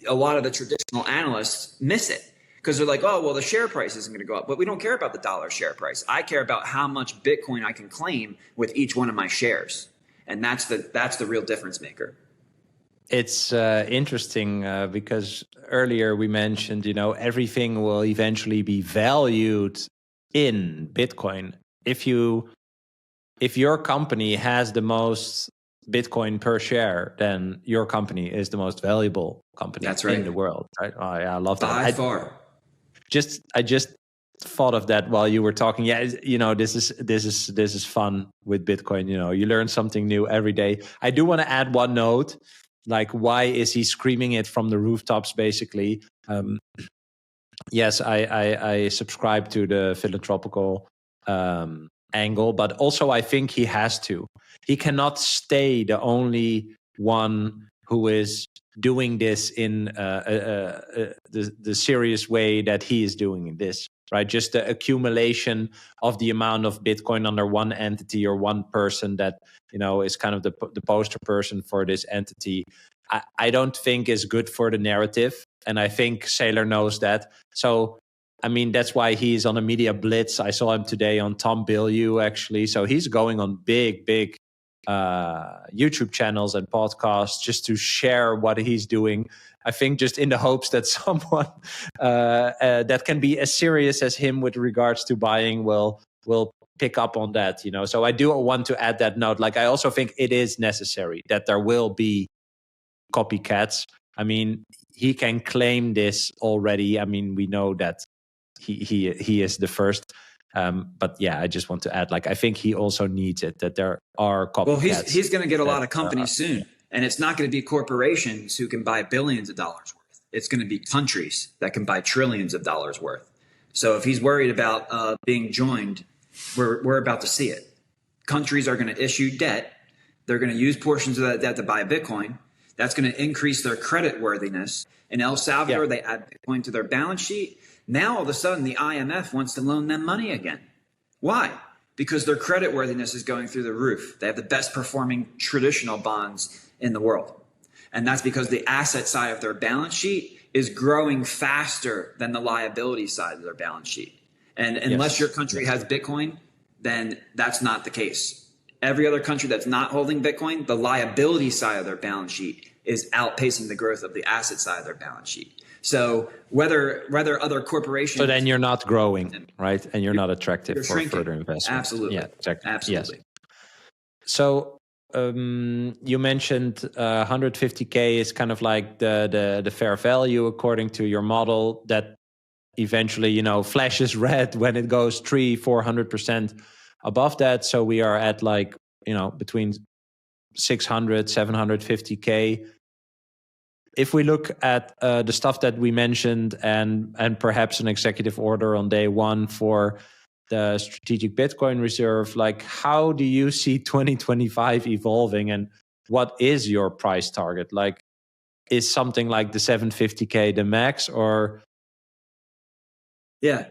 a lot of the traditional analysts miss it because they're like, oh, well, the share price isn't going to go up. But we don't care about the dollar share price. I care about how much Bitcoin I can claim with each one of my shares. And that's the real difference maker. It's interesting because earlier we mentioned, everything will eventually be valued in Bitcoin. If your company has the most Bitcoin per share, then your company is the most valuable company in the world. Right? Oh, yeah, I love that. By far. I just thought of that while you were talking. Yeah, this is fun with Bitcoin. You learn something new every day. I do want to add one note. Like, why is he screaming it from the rooftops? Basically, yes, I subscribe to the philanthropical angle, but also I think he has to. He cannot stay the only one who is doing this in the serious way that he is doing this, right? Just the accumulation of the amount of Bitcoin under one entity or one person that, is kind of the poster person for this entity. I don't think is good for the narrative. And I think Saylor knows that. So, that's why he's on a media blitz. I saw him today on Tom Bilyeu, actually. So he's going on big YouTube channels and podcasts just to share what he's doing. I think just in the hopes that someone that can be as serious as him with regards to buying will pick up on that. So I do want to add that note. Like, I also think it is necessary that there will be copycats. He can claim this already. We know that he is the first. But yeah, I just want to add, I think he also needs it, that there are copycats. Well, he's going to get a lot of companies soon, and it's not going to be corporations who can buy billions of dollars worth. It's going to be countries that can buy trillions of dollars worth. So if he's worried about being joined, we're about to see it. Countries are going to issue debt. They're going to use portions of that debt to buy Bitcoin. That's going to increase their credit worthiness. In El Salvador, they add Bitcoin to their balance sheet. Now, all of a sudden, the IMF wants to loan them money again. Why? Because their credit worthiness is going through the roof. They have the best performing traditional bonds in the world. And that's because the asset side of their balance sheet is growing faster than the liability side of their balance sheet. And unless your country has Bitcoin, then that's not the case. Every other country that's not holding Bitcoin, the liability side of their balance sheet is outpacing the growth of the asset side of their balance sheet. So whether other corporations... So then you're not growing, right? And you're not attractive for shrinking. further investment. Absolutely. Yeah, exactly. Absolutely. Yes. So you mentioned 150K is kind of like the fair value according to your model that eventually, you know, flashes red when it goes 300-400% above that. So we are at like, you know, between 600, 750K. If we look at the stuff that we mentioned and perhaps an executive order on day one for the strategic Bitcoin reserve, like how do you see 2025 evolving and what is your price target? Like, is something like the 750K the max or? Yeah.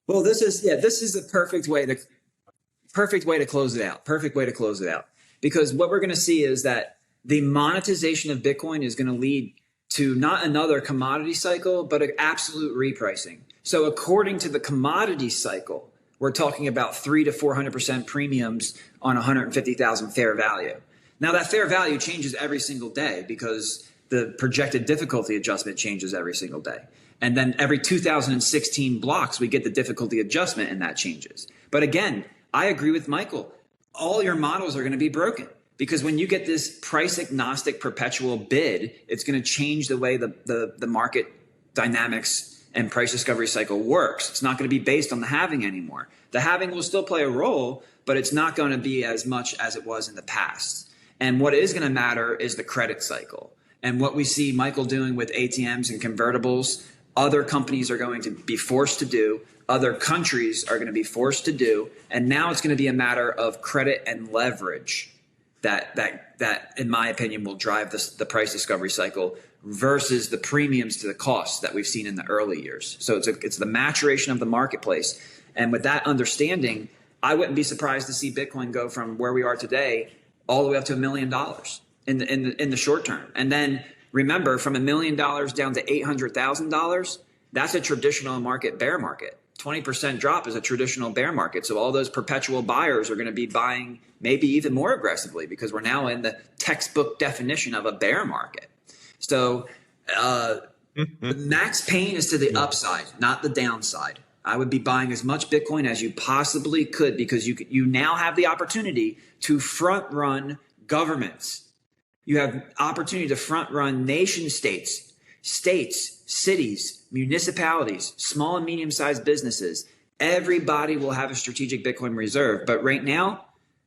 Well, this is the perfect way to close it out. Perfect way to close it out. Because what we're going to see is that the monetization of Bitcoin is going to lead to not another commodity cycle, but an absolute repricing. So according to the commodity cycle, we're talking about 300 to 400% premiums on 150,000 fair value. Now that fair value changes every single day because the projected difficulty adjustment changes every single day. And then every 2016 blocks, we get the difficulty adjustment and that changes. But again, I agree with Michael. All your models are going to be broken because when you get this price agnostic perpetual bid, it's going to change the way the market dynamics and price discovery cycle works. It's not going to be based on the halving anymore. The halving will still play a role, but it's not going to be as much as it was in the past. And what is going to matter is the credit cycle. And what we see Michael doing with ATMs and convertibles, other companies are going to be forced to do, other countries are going to be forced to do, and now it's going to be a matter of credit and leverage that in my opinion will drive the price discovery cycle versus the premiums to the costs that we've seen in the early years. So it's the maturation of the marketplace. And with that understanding, I wouldn't be surprised to see Bitcoin go from where we are today all the way up to $1 million in the short term. And then remember, from $1 million down to $800,000, that's a traditional market bear market. 20% drop is a traditional bear market. So all those perpetual buyers are going to be buying maybe even more aggressively because we're now in the textbook definition of a bear market. So the max pain is to the upside, not the downside. I would be buying as much Bitcoin as you possibly could because you now have the opportunity to front run governments. You have opportunity to front run nation states, cities, municipalities, small and medium sized businesses. Everybody will have a strategic Bitcoin reserve. But right now,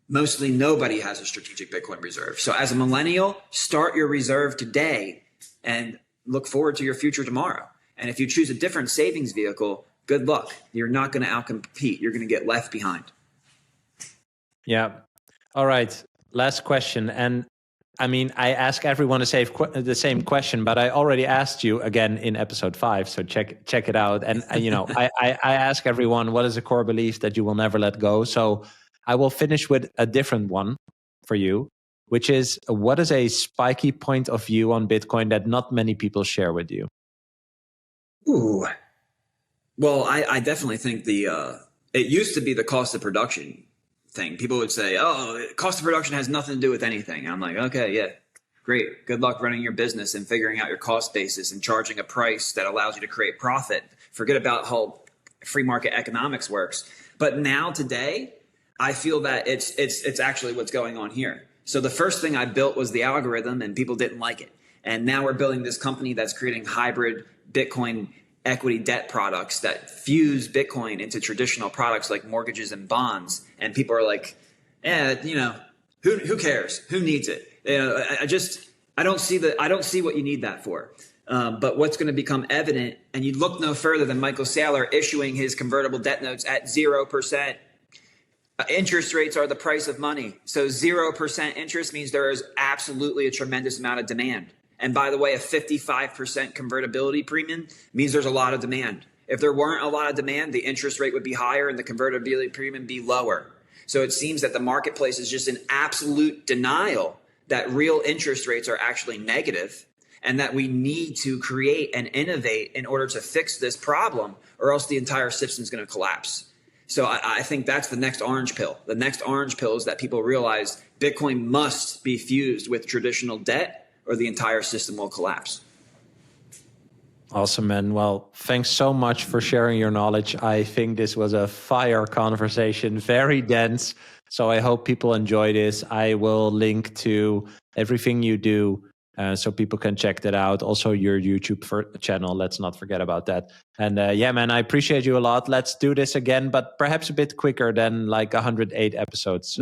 mostly nobody has a strategic Bitcoin reserve. So as a millennial, start your reserve today and look forward to your future tomorrow. And if you choose a different savings vehicle, good luck. You're not going to outcompete. You're going to get left behind. Yeah. All right. Last question. And I mean, I ask everyone the same question, but I already asked you again in episode 5. So check it out. And you know, I ask everyone, what is a core belief that you will never let go? So I will finish with a different one for you, which is, what is a spiky point of view on Bitcoin that not many people share with you? Ooh. Well, I definitely think it used to be the cost of production thing. People would say, oh, cost of production has nothing to do with anything. I'm like, okay, yeah, great. Good luck running your business and figuring out your cost basis and charging a price that allows you to create profit. Forget about how free market economics works. But now today, I feel that it's actually what's going on here. So the first thing I built was the algorithm and people didn't like it. And now we're building this company that's creating hybrid Bitcoin equity debt products that fuse Bitcoin into traditional products like mortgages and bonds. And people are like, who cares? Who needs it? I don't see what you need that for. But what's going to become evident, and you look no further than Michael Saylor issuing his convertible debt notes at 0%. Interest rates are the price of money. So 0% interest means there is absolutely a tremendous amount of demand. And by the way, a 55% convertibility premium means there's a lot of demand. If there weren't a lot of demand, the interest rate would be higher and the convertibility premium be lower. So it seems that the marketplace is just in absolute denial that real interest rates are actually negative. and that we need to create and innovate in order to fix this problem, or else the entire system is going to collapse. So I think that's the next orange pill. The next orange pill is that people realize Bitcoin must be fused with traditional debt, or the entire system will collapse. Awesome, man. Well, thanks so much for sharing your knowledge. I think this was a fire conversation, very dense. So I hope people enjoy this. I will link to everything you do so people can check that out. Also your YouTube channel. Let's not forget about that. And yeah, man, I appreciate you a lot. Let's do this again, but perhaps a bit quicker than like 108 episodes.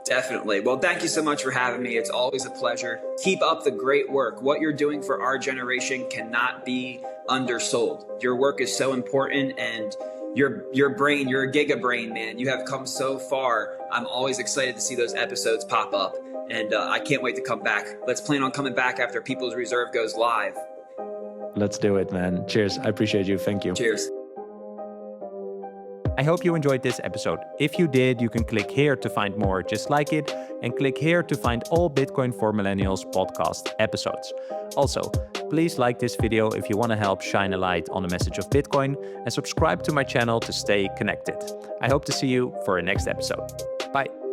Definitely. Well, thank you so much for having me. It's always a pleasure. Keep up the great work. What you're doing for our generation cannot be undersold. Your work is so important, and your brain, you're a giga brain, man. You have come so far. I'm always excited to see those episodes pop up, and I can't wait to come back. Let's plan on coming back after People's Reserve goes live. Let's do it, man. Cheers. I appreciate you. Thank you. Cheers. I hope you enjoyed this episode. If you did, you can click here to find more just like it, and click here to find all Bitcoin for Millennials podcast episodes. Also, please like this video if you want to help shine a light on the message of Bitcoin, and subscribe to my channel to stay connected. I hope to see you for a next episode. Bye.